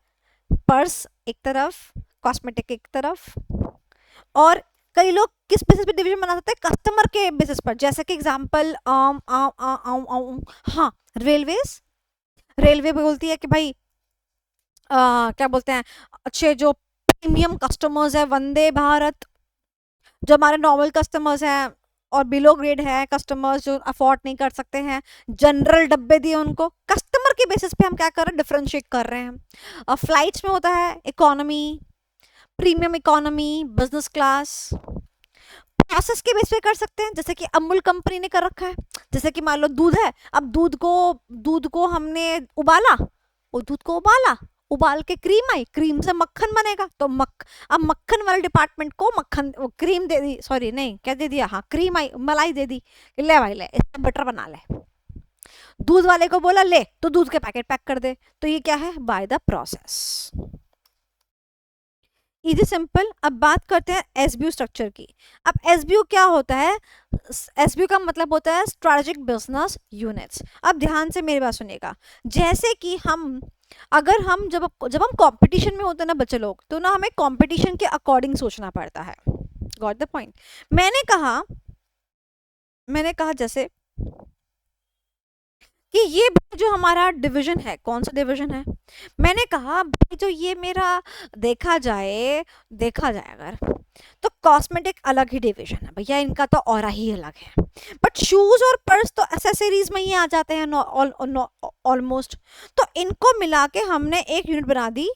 पर्स एक तरफ, कॉस्मेटिक एक तरफ। और कई लोग किस बेसिस पे डिवीजन बना सकते हैं? कस्टमर के बेसिस पर। जैसे कि एग्जांपल हाँ, रेलवेज, रेलवे बोलती है कि भाई क्या बोलते हैं, अच्छे जो प्रीमियम कस्टमर्स है, वंदे भारत। जो हमारे नॉर्मल कस्टमर्स हैं और बिलो ग्रेड है कस्टमर्स, जो अफोर्ड नहीं कर सकते हैं, जनरल डब्बे दिए उनको। कस्टमर के बेसिस पे हम क्या कर रहे हैं, डिफरेंशिएट कर रहे हैं। और फ्लाइट्स में होता है economy, premium economy, business class. Process के बेस पे कर सकते हैं, जैसे कि अमूल कंपनी ने कर रखा है। जैसे कि मान लो दूध है, अब दूध को हमने उबाला, वो दूध को उबाला, उबाल के क्रीम आई, क्रीम से मक्खन बनेगा। तो अब मक्खन वाले डिपार्टमेंट को मक्खन, वो क्रीम दे दी, सॉरी नहीं क्या दे दिया, हाँ क्रीम आई, मलाई दे दी कि ले भाई ले इससे बटर बना ले। दूध वाले को बोला ले तो दूध के पैकेट पैक कर दे। तो ये क्या है, by the process. Easy simple. अब बात करते हैं एसबीयू स्ट्रक्चर की। अब एसबीयू क्या होता है? एसबीयू का मतलब होता है स्ट्रेटेजिक बिजनेस यूनिट्स। अब ध्यान से मेरी बात सुनिएगा। जैसे कि अगर हम जब हम कंपटीशन में होते हैं ना बच्चे लोग, तो ना हमें कंपटीशन के अकॉर्डिंग सोचना पड़ता है। Got the point? मैंने कहा जैसे कि ये जो हमारा डिवीजन है, कौन सा डिवीजन है? मैंने कहा भाई जो ये मेरा देखा जाए अगर, तो कॉस्मेटिक अलग ही डिवीजन है भैया, इनका तो ऑरा ही अलग है। बट शूज और पर्स तो एसेसरीज में ही आ जाते हैं ऑलमोस्ट। तो इनको मिला के हमने एक यूनिट बना दी,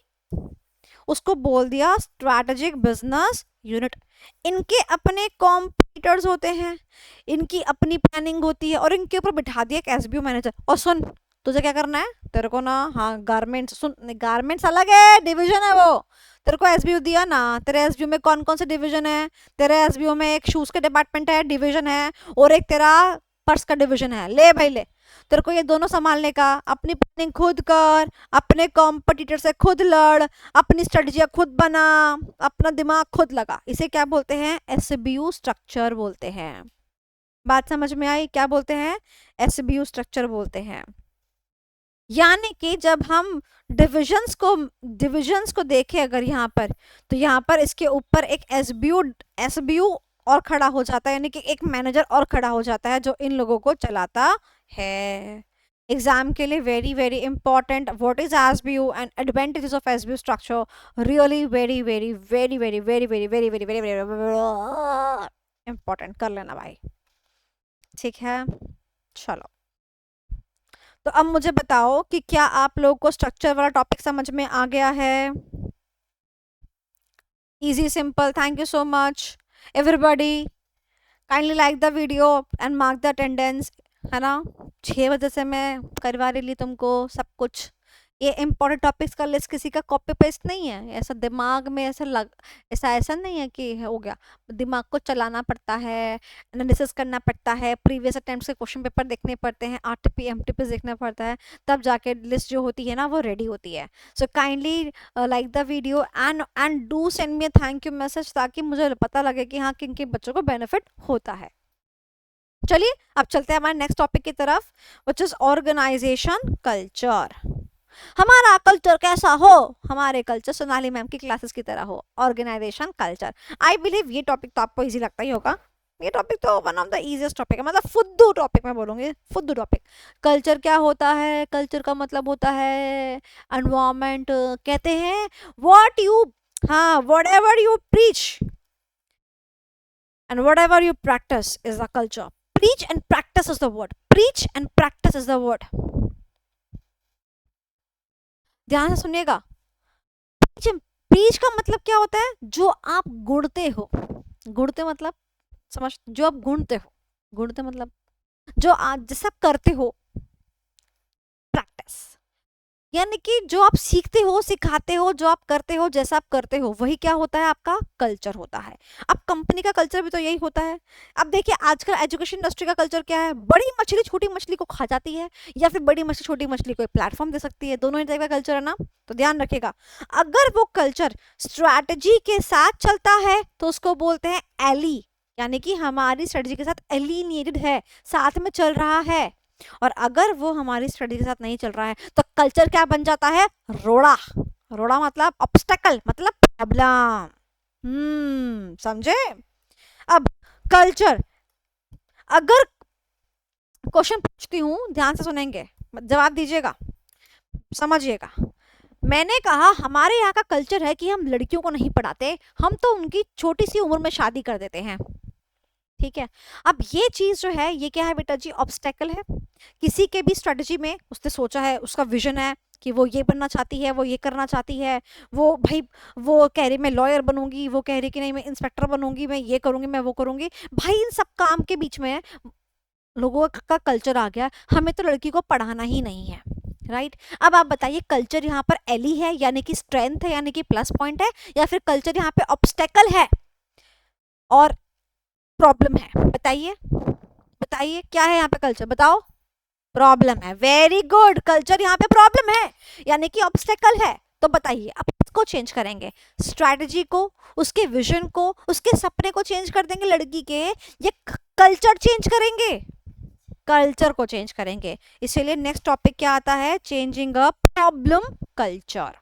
उसको बोल दिया स्ट्रैटेजिक बिजनेस यूनिट। इनके अपने कॉम्पिटिटर्स होते हैं, इनकी अपनी प्लानिंग होती है, और इनके ऊपर बिठा दिया एक एसबीयू मैनेजर। और सुन, तुझे क्या करना है, तेरे को ना, हाँ गारमेंट्स, सुन गारमेंट्स अलग है, डिवीजन है वो। तेरे को एसबीयू दिया ना, तेरे एसबीयू में कौन कौन से डिवीजन है? तेरे एसबीयू में एक शूज का डिपार्टमेंट है, डिवीजन है, और एक तेरा पर्स का डिवीजन है। ले भाई ले, तेरे को ये दोनों संभालने का, अपनी प्लानिंग खुद कर, अपने कॉम्पिटिटर से खुद लड़, अपनी स्ट्रेटजियां खुद बना, अपना दिमाग खुद लगा। इसे क्या बोलते हैं? एसबीयू स्ट्रक्चर बोलते हैं। बात समझ में आई? क्या बोलते हैं? एसबीयू स्ट्रक्चर बोलते हैं। यानी कि जब हम डिविजन्स को देखें अगर यहाँ पर, तो यहाँ पर इसके ऊपर एक एसबीयू और खड़ा हो जाता है, यानी कि एक मैनेजर और खड़ा हो जाता है जो इन लोगों को चलाता है। एग्जाम के लिए very very important, what is SBU and advantages of SBU structure, really very very very very very very very very very very important, कर लेना भाई, ठीक है। चलो, तो अब मुझे बताओ कि क्या आप लोग को स्ट्रक्चर वाला टॉपिक समझ में आ गया है? Easy simple, thank you so much everybody. Kindly like the video and mark the attendance, है ना। 6 बजे से मैं करवा रही ली तुमको सब कुछ। ये इंपॉर्टेंट टॉपिक्स का लिस्ट किसी का कॉपी पेस्ट नहीं है, ऐसा दिमाग में ऐसा नहीं है कि हो गया। दिमाग को चलाना पड़ता है, एनालिसिस करना पड़ता है, प्रीवियस अटेम्प्ट्स के क्वेश्चन पेपर देखने पड़ते हैं, आरटीपी एमटीपी देखना पड़ता है, तब जाके लिस्ट जो होती है ना वो रेडी होती है। So kindly like the video and do send me thank you message, ताकि मुझे पता लगे कि हाँ किन किन बच्चों को बेनिफिट होता है। चलिए अब चलते हैं हमारे नेक्स्ट टॉपिक की तरफ, विच इज ऑर्गेनाइजेशन कल्चर। हमारा कल्चर कैसा हो? हमारे कल्चर सोनाली मैम की क्लासेस की तरह हो, ऑर्गेनाइजेशन कल्चर। आई बिलीव ये टॉपिक तो आपको इजी लगता ही होगा। ये टॉपिक तो one of the easiest topic है, मतलब फुद्दू टॉपिक मैं बोलूंगी, फुद्दू टॉपिक। कल्चर क्या होता है? कल्चर का मतलब होता है एनवायरमेंट, कहते हैं व्हाट यू, हाँ, whatever you preach and whatever you practice is the culture. Preach and practice is the word. Preach and practice is the word. ध्यान से सुनिएगा। प्रीच का मतलब क्या होता है? जो आप गुणते हो। गुणते मतलब समझ, जो आप गुणते हो, गुणते मतलब जो आप जैसा करते हो, प्रैक्टिस। यानी कि जो आप सीखते हो, सिखाते हो, जो आप करते हो, जैसा आप करते हो, वही क्या होता है, आपका कल्चर होता है। अब कंपनी का कल्चर भी तो यही होता है। अब देखिए आजकल एजुकेशन इंडस्ट्री का कल्चर क्या है, बड़ी मछली छोटी मछली को खा जाती है, या फिर बड़ी मछली छोटी मछली को एक प्लेटफॉर्म दे सकती है, दोनों ही टाइप का कल्चर है ना। तो ध्यान रखिएगा, अगर वो कल्चर स्ट्रैटेजी के साथ चलता है तो उसको बोलते हैं एली, यानी कि हमारी स्ट्रेटजी के साथ एलिनेटेड है, साथ में चल रहा है। और अगर वो हमारी स्टडी के साथ नहीं चल रहा है तो कल्चर क्या बन जाता है, रोड़ा। रोड़ा मतलब ऑब्स्टेकल, मतलब प्रॉब्लम। समझे। अब कल्चर, अगर क्वेश्चन पूछती हूं, ध्यान से सुनेंगे, जवाब दीजिएगा, समझिएगा। मैंने कहा हमारे यहाँ का कल्चर है कि हम लड़कियों को नहीं पढ़ाते, हम तो उनकी छोटी सी उम्र में शादी कर देते हैं। ठीक है, अब ये चीज जो है ये क्या है बेटा जी, ऑब्स्टेकल है। किसी के भी स्ट्रेटजी में उसने सोचा है, उसका विजन है कि वो ये बनना चाहती है, वो ये करना चाहती है, वो भाई वो कह रही मैं लॉयर बनूंगी, वो कह रही कि नहीं मैं इंस्पेक्टर बनूंगी, मैं ये करूंगी, मैं वो करूंगी। भाई इन सब काम के बीच में लोगों का कल्चर आ गया, हमें तो लड़की को पढ़ाना ही नहीं है, राइट। अब आप बताइए कल्चर यहाँ पर एली है यानी कि स्ट्रेंथ है, यानी कि प्लस पॉइंट है, या फिर कल्चर यहाँ पे ऑब्स्टेकल है और प्रॉब्लम है। बताइए बताइए क्या है यहाँ पे कल्चर, बताओ। प्रॉब्लम है, वेरी गुड, कल्चर यहाँ पे प्रॉब्लम है यानी कि ऑब्स्टेकल है। तो बताइए अब इसको चेंज करेंगे, स्ट्रैटेजी को, उसके विजन को, उसके सपने को चेंज कर देंगे लड़की के, ये कल्चर चेंज करेंगे, कल्चर को चेंज करेंगे। इसीलिए नेक्स्ट टॉपिक क्या आता है, चेंजिंग अ प्रॉब्लम कल्चर,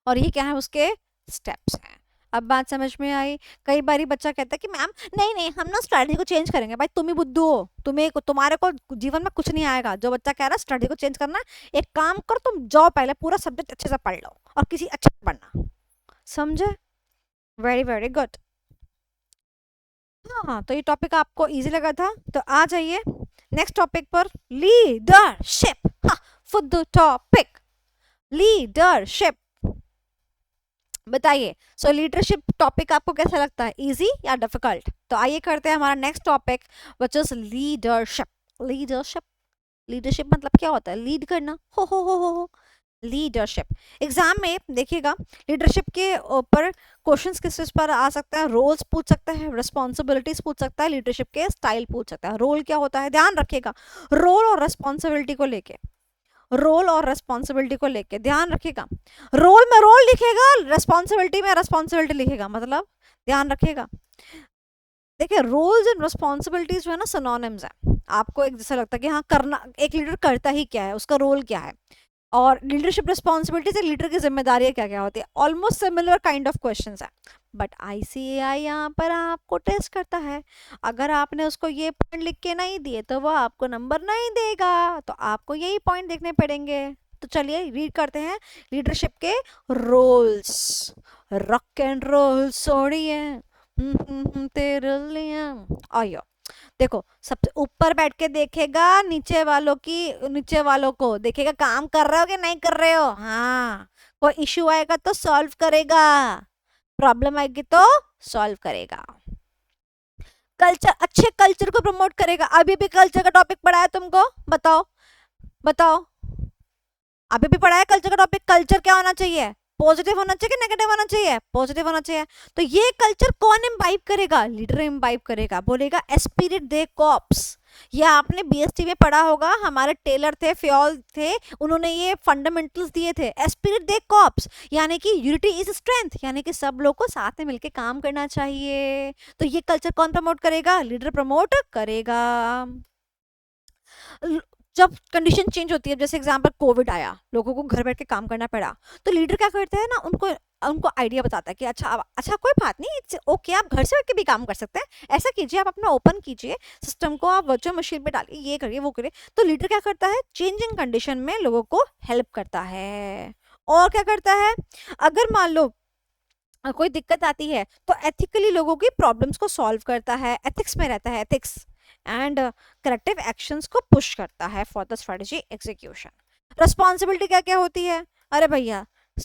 और ये क्या है उसके स्टेप्स हैं। अब बात समझ में आई। कई बार बच्चा कहता है कि मैम नहीं नहीं हम ना स्ट्रैटेजी को चेंज करेंगे। भाई तुम ही बुद्धू हो, तुम्हारे को जीवन में कुछ नहीं आएगा। जो बच्चा कह रहा है स्ट्रैटेजी को चेंज करना, एक काम करो तुम जाओ पहले पूरा सब्जेक्ट अच्छे से पढ़ लो और किसी अच्छे से पढ़ना, समझे। Very very good. हाँ तो ये टॉपिक आपको इजी लगा था, तो आ जाइए नेक्स्ट टॉपिक पर, लीडरशिप। हाँ फुद टॉपिक लीडरशिप। बताइए सो लीडरशिप टॉपिक आपको कैसा लगता है, इजी या डिफिकल्ट। तो आइए करते हैं हमारा next topic which is leadership. Leadership, leadership मतलब क्या होता है, लीड करना। हो लीडरशिप। एग्जाम में देखिएगा लीडरशिप के ऊपर क्वेश्चंस किस चीज पर आ सकता है, रोल्स पूछ सकता है, रिस्पॉन्सिबिलिटीज पूछ सकता है, लीडरशिप के स्टाइल पूछ सकता है। रोल क्या होता है, ध्यान रखिएगा, रोल और रिस्पॉन्सिबिलिटी को लेके, रोल और रेस्पॉन्सिबिलिटी को लेके ध्यान रखिएगा। रोल में रोल लिखेगा, रेस्पॉन्सिबिलिटी में रेस्पॉन्सिबिलिटी लिखेगा, मतलब ध्यान रखिएगा। देखिए रोल्स एंड रेस्पॉन्सिबिलिटीज जो है ना सिनोनिम्स है। आपको एक जैसा लगता है कि हाँ करना, एक लीडर करता ही क्या है, उसका रोल क्या है, और लीडरशिप रिस्पॉन्सिबिलिटी से लीडर की जिम्मेदारियां क्या क्या होती है, almost similar kind of questions है। बट आईसीएआई यहाँ पर आपको टेस्ट करता है। अगर आपने उसको ये पॉइंट लिख के नहीं दिए तो वो आपको नंबर नहीं देगा, तो आपको यही पॉइंट देखने पड़ेंगे। तो चलिए रीड करते हैं लीडरशिप के रोल्स। रॉक एंड रोल सोनिए तेरे लिए आयो। देखो सबसे ऊपर बैठ के देखेगा नीचे वालों को देखेगा, काम कर रहे हो कि नहीं कर रहे हो। हाँ कोई इश्यू आएगा तो सॉल्व करेगा, प्रॉब्लम आएगी तो सॉल्व करेगा। कल्चर, अच्छे कल्चर को प्रमोट करेगा। अभी भी कल्चर का टॉपिक पढ़ा है तुमको, बताओ बताओ, अभी भी पढ़ा है कल्चर का टॉपिक। कल्चर क्या होना चाहिए, पॉजिटिव होना चाहिए कि नेगेटिव होना चाहिए, पॉजिटिव होना चाहिए। तो ये कल्चर कौन इम्बाइब करेगा, लीडर इम्बाइब करेगा। बोलेगा एस्पिरिट दे कॉप्स। ये आपने बीएसटी में पढ़ा होगा, हमारे टेलर थे, फ्योल थे, उन्होंने ये फंडामेंटल्स दिए थे। एस्पिरिट दे कॉप्स यानी कि यूनिटी इज स्ट्रेंथ, यानी कि सब लोग को साथ में मिलकर काम करना चाहिए। तो ये कल्चर कौन प्रमोट करेगा, लीडर प्रमोट करेगा। जब कंडीशन चेंज होती है, जैसे एग्जांपल कोविड आया, लोगों को घर बैठ के काम करना पड़ा, तो लीडर क्या करता है ना, उनको आइडिया बताता है कि अच्छा कोई बात नहीं, इट्स ओके, आप घर से बैठ के भी काम कर सकते हैं। ऐसा कीजिए, आप अपना ओपन कीजिए सिस्टम को, आप वर्चुअल मशीन पे डालिए, ये करिए वो करिए। तो लीडर क्या करता है, चेंजिंग कंडीशन में लोगों को हेल्प करता है। और क्या करता है, अगर मान लो कोई दिक्कत आती है तो एथिकली लोगों की प्रॉब्लम्स को सॉल्व करता है, एथिक्स में रहता है, एथिक्स एंड करेक्टिव एक्शंस को पुश करता है for the strategy execution. Responsibility क्या क्या होती है, अरे भैया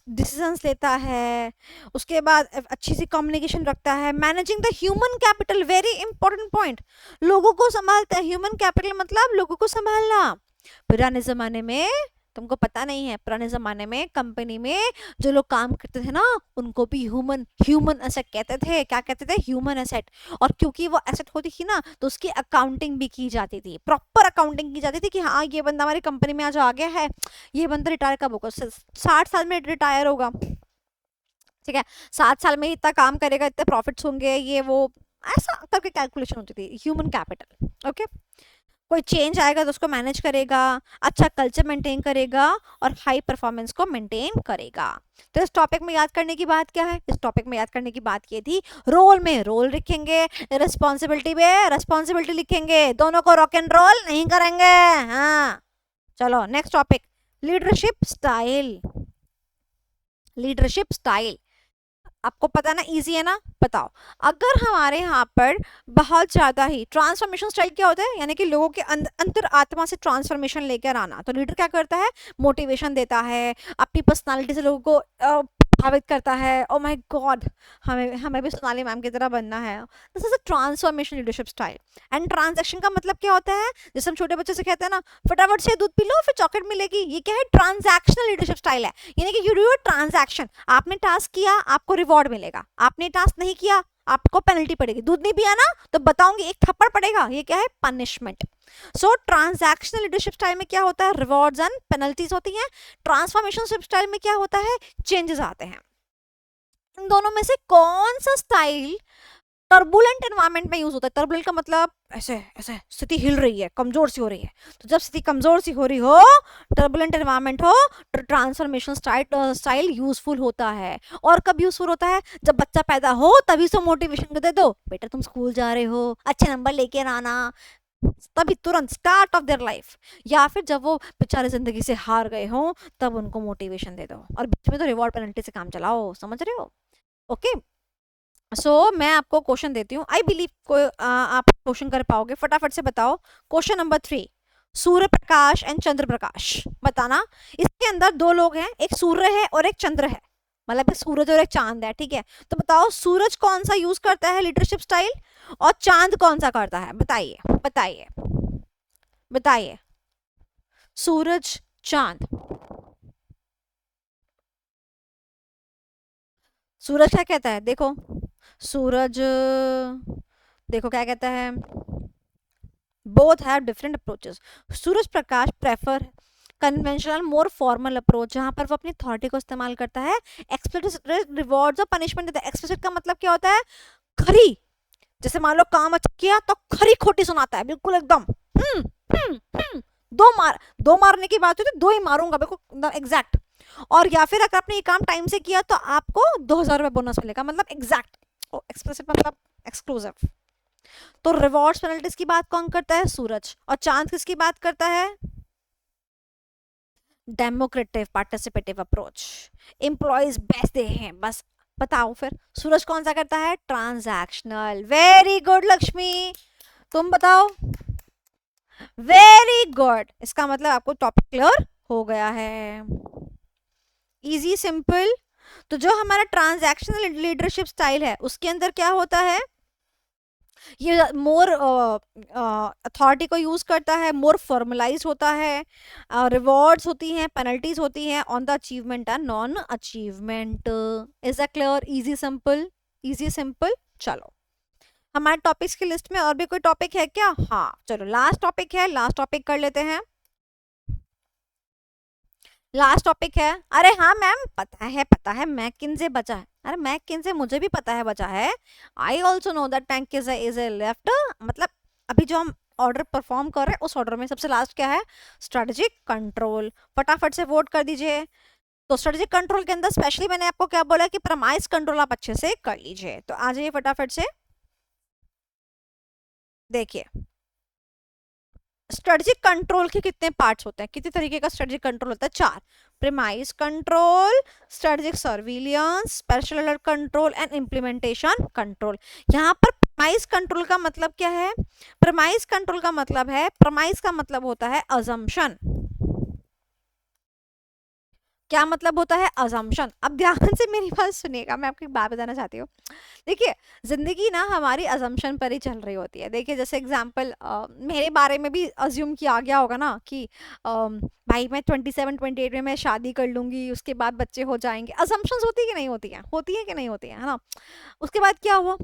डिसीजंस लेता है, उसके बाद अच्छी सी कम्युनिकेशन रखता है, managing the human capital, very important point, लोगों को संभालता है। ह्यूमन कैपिटल मतलब लोगों को संभालना। पुराने जमाने में तुमको पता नहीं है, पुराने जमाने में कंपनी में जो लोग काम करते थे ना, उनको भी ह्यूमन ह्यूमन एसेट कहते थे। क्या कहते थे? Human asset. और क्योंकि वो एसेट होती थी ना, तो उसकी अकाउंटिंग भी की जाती थी, प्रॉपर अकाउंटिंग की जाती थी कि हाँ ये बंदा हमारी कंपनी में आज आ गया है, ये बंदा रिटायर कब होगा, 60 साल में रिटायर होगा, ठीक है, 7 साल में इतना काम करेगा, इतने प्रॉफिट्स होंगे, ये वो ऐसा करके कैलकुलेशन होती थी, ह्यूमन कैपिटल। ओके, कोई चेंज आएगा तो उसको मैनेज करेगा, अच्छा कल्चर मेंटेन करेगा और हाई परफॉर्मेंस को मेंटेन करेगा। तो इस टॉपिक में याद करने की बात क्या है? इस टॉपिक में याद करने की बात ये थी, रोल में रोल लिखेंगे, रिस्पॉन्सिबिलिटी में रिस्पॉन्सिबिलिटी लिखेंगे, दोनों को रॉक एंड रोल नहीं करेंगे। हाँ, चलो next topic, leadership style. Leadership style आपको पता ना, इजी है ना? बताओ, अगर हमारे यहाँ पर बहुत ज्यादा ही ट्रांसफॉर्मेशन स्टाइल क्या होता है, यानी कि लोगों के अंतर आत्मा से ट्रांसफॉर्मेशन लेकर आना, तो लीडर क्या करता है? मोटिवेशन देता है, अपनी पर्सनालिटी से लोगों को प्रभावित करता है। ओ माय गॉड, हमें हमें भी सोनाली मैम की तरह बनना है। This is a transformation leadership style. And transaction का मतलब क्या होता है? जैसे हम छोटे बच्चे से कहते हैं ना, फटाफट से दूध पी लो फिर चॉकलेट मिलेगी, ये क्या है? ट्रांजैक्शनल लीडरशिप स्टाइल है, यानी कि यू डू अ ट्रांजैक्शन, आपने टास्क किया आपको रिवॉर्ड मिलेगा, आपने टास्क नहीं किया आपको पेनल्टी पड़ेगी, दूध नहीं पिया ना तो बताऊंगी एक थप्पड़ पड़ेगा, ये क्या है? पनिशमेंट। सो ट्रांजैक्शनल लीडरशिप स्टाइल में क्या होता है? रिवॉर्ड्स एंड पेनल्टीज होती हैं। ट्रांसफॉर्मेशन स्टाइल में क्या होता है? चेंजेस आते हैं। इन दोनों में से कौन सा स्टाइल टर्बुलेंट एनवायरनमेंट में यूज होता है? टर्बुलेंट का मतलब ऐसे ऐसे स्थिति हिल रही है, कमजोर सी हो रही है, तो जब स्थिति कमजोर सी हो रही हो, टर्बुलेंट एनवायरनमेंट हो, तो ट्रांसफॉर्मेशन स्टाइल यूजफुल होता है। और कब यूजफुल होता है? जब बच्चा पैदा हो तभी से मोटिवेशन दे दो, बेटा तुम स्कूल जा रहे हो, अच्छे नंबर लेके आना, तभी तुरंत स्टार्ट ऑफ देयर लाइफ। या फिर जब वो बेचारे जिंदगी से हार गए हो, तब उनको मोटिवेशन दे दो, और बीच में तो रिवॉर्ड पेनल्टी से काम चलाओ। समझ रहे हो? ओके, मैं आपको क्वेश्चन देती हूँ, आई बिलीव को आप क्वेश्चन कर पाओगे, फटाफट से बताओ। Question number 3, Surya Prakash and Chandra Prakash. बताना, इसके अंदर दो लोग हैं, एक सूर्य है और एक चंद्र है, मतलब एक सूरज और एक चांद है, ठीक है? तो बताओ सूरज कौन सा यूज करता है लीडरशिप स्टाइल, और चांद कौन सा करता है? बताइए बताइए बताइए। सूरज, चांद। सूरज क्या कहता है? देखो सूरज, देखो क्या कहता है, both have different approaches. Suraj Prakash prefer conventional more formal approach, जहां पर वो अपनी अथॉरिटी को इस्तेमाल करता है, एक्सप्लिसिट रिवॉर्ड्स और पनिशमेंट देता है। एक्सप्लिसिट का मतलब क्या होता है? खरी, जैसे मान लो काम अच्छा किया तो खरी खोटी सुनाता है, बिल्कुल एकदम दो मारने की बात हुई तो दो ही मारूंगा, बिल्कुल एग्जैक्ट। और या फिर अगर आपने ये काम टाइम से किया तो आपको 2000 रुपए बोनस मिलेगा, मतलब एग्जैक्ट। एक्सप्लिसिट मतलब एक्सक्लूसिव। तो रिवॉर्ड्स पेनल्टीज की बात कौन करता है? सूरज। और चांद किसकी बात करता है? डेमोक्रेटिव पार्टिसिपेटिव अप्रोच, एम्प्लॉयज बेचते हैं बस। बताओ फिर सूरज कौन सा करता है? ट्रांजैक्शनल। वेरी गुड लक्ष्मी, तुम बताओ। वेरी गुड, इसका मतलब आपको टॉपिक क्लियर हो गया है। Easy simple. तो जो हमारा ट्रांजैक्शनल लीडरशिप स्टाइल है उसके अंदर क्या होता है? ये मोर अथॉरिटी को यूज करता है, मोर फॉर्मलाइज होता है, रिवॉर्ड्स होती हैं, पेनल्टीज होती हैं on the achievement and non achievement. Is that clear? Easy simple, easy simple. चलो, हमारे टॉपिक्स की लिस्ट में और भी कोई टॉपिक है क्या? हाँ चलो, लास्ट टॉपिक है, लास्ट टॉपिक कर लेते हैं। लास्ट टॉपिक है, अरे हाँ मैम पता है मैकिन्से बचा है। अरे मैकिन्से मुझे भी पता है बचा है, I also know that McKinsey is a left. मतलब अभी जो हम ऑर्डर परफॉर्म कर रहे हैं उस ऑर्डर में सबसे लास्ट क्या है? Strategic control. फटाफट से वोट कर दीजिए। तो स्ट्रेटेजिक कंट्रोल के अंदर स्पेशली मैंने आपको क्या बोला कि प्रमाइस कंट्रोल आप अच्छे से कर लीजिए। तो आ जाइए फटाफट से, देखिए स्ट्रेटेजिक कंट्रोल के कितने पार्ट्स होते हैं, कितने तरीके का स्ट्रेटेजिक कंट्रोल होता है? 4। Premise control, strategic surveillance, special alert control and implementation control. यहाँ पर प्रीमाइज कंट्रोल का मतलब क्या है? प्रीमाइज कंट्रोल का मतलब है, प्रीमाइज का मतलब होता है अजम्पशन। क्या मतलब होता है अजम्पशन। अब ध्यान से मेरी बात सुनिएगा, मैं आपको एक बात बताना चाहती हूँ। देखिए, जिंदगी ना हमारी अजम्पशन पर ही चल रही होती है। देखिए जैसे एग्जांपल, मेरे बारे में भी अज्यूम किया गया होगा ना कि भाई मैं 27 28 में मैं शादी कर लूंगी, उसके बाद बच्चे हो जाएंगे। अजम्पशंस होती है कि नहीं होती है, होती है कि नहीं होती है ना। उसके बाद क्या हुआ,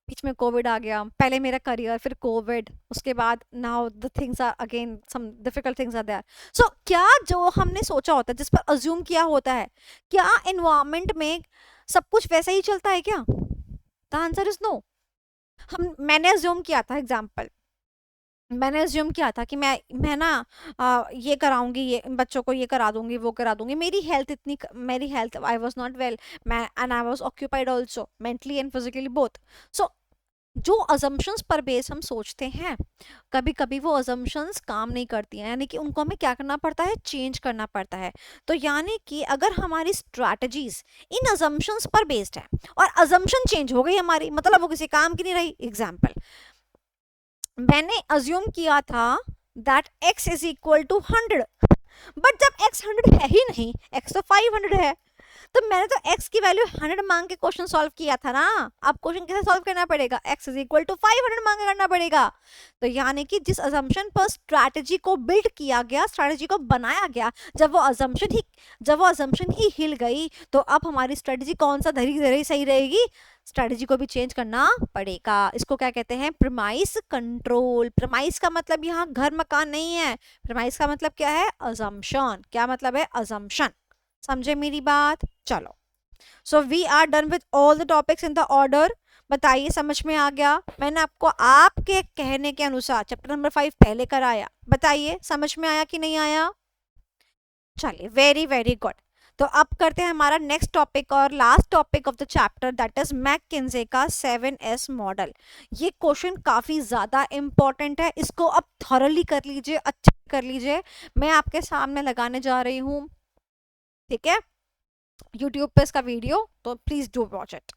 बीच में कोविड आ गया, पहले मेरा करियर, फिर कोविड, उसके बाद now the things are again some difficult things are there. So क्या जो हमने सोचा होता है, जिस पर अज्यूम किया होता है, क्या इन्वायरमेंट में सब कुछ वैसा ही चलता है क्या? The answer is no. मैंने अज्यूम किया था, एग्जाम्पल, मैंने अज्यूम किया था कि मैं ना ये कराऊंगी, ये बच्चों को ये करा दूंगी, वो करा दूंगी। मेरी health, I was not well, मैं and I was occupied also mentally and physically both. So जो अजम्पशंस पर बेस हम सोचते हैं, कभी कभी वो अजम्पशंस काम नहीं करती हैं, यानी कि उनको हमें क्या करना पड़ता है, चेंज करना पड़ता है। तो यानी कि अगर हमारी स्ट्रैटेजीज इन अजम्पशंस पर बेस्ड है और अजम्पशन चेंज हो गई हमारी, मतलब वो किसी काम की नहीं रही। एग्जाम्पल, मैंने अज्यूम किया था that x is equal to 100, but जब x 100 है ही नहीं, x तो 500 है, तो मैंने तो x की वैल्यू 100 मांग के क्वेश्चन सॉल्व किया था ना। अब क्वेश्चन कैसे सॉल्व करना पड़ेगा, x इज इक्वल टू 500 मांग के करना पड़ेगा। तो यानी कि जिस अजम्पशन पर स्ट्रैटेजी को बिल्ड किया गया, स्ट्रैटेजी को बनाया गया, जब वो अजम्पशन ही हिल गई, तो अब हमारी स्ट्रैटेजी कौन सा धरी धरी सही रहेगी, स्ट्रैटेजी को भी चेंज करना पड़ेगा। इसको क्या कहते हैं, प्रीमाइस कंट्रोल। प्रीमाइस का मतलब यहाँ घर मकान नहीं है, प्रीमाइस का मतलब क्या है, अजम्पशन। क्या मतलब है, अजम्पशन। समझे मेरी बात? चलो, so we are done with all the topics in the order. बताइए समझ में आ गया? मैंने आपको आपके कहने के अनुसार चैप्टर नंबर 5 पहले कराया, बताइए समझ में आया कि नहीं आया? चलिए, वेरी वेरी गुड। तो अब करते हैं हमारा नेक्स्ट टॉपिक और last topic of the chapter, that is McKinsey का 7S मॉडल। ये क्वेश्चन काफी ज्यादा इंपॉर्टेंट है, इसको अब थॉरली कर लीजिए, अच्छे कर लीजिए। मैं आपके सामने लगाने जा रही हूँ, ठीक है, यूट्यूब पे इसका वीडियो, तो प्लीज डू वॉच इट।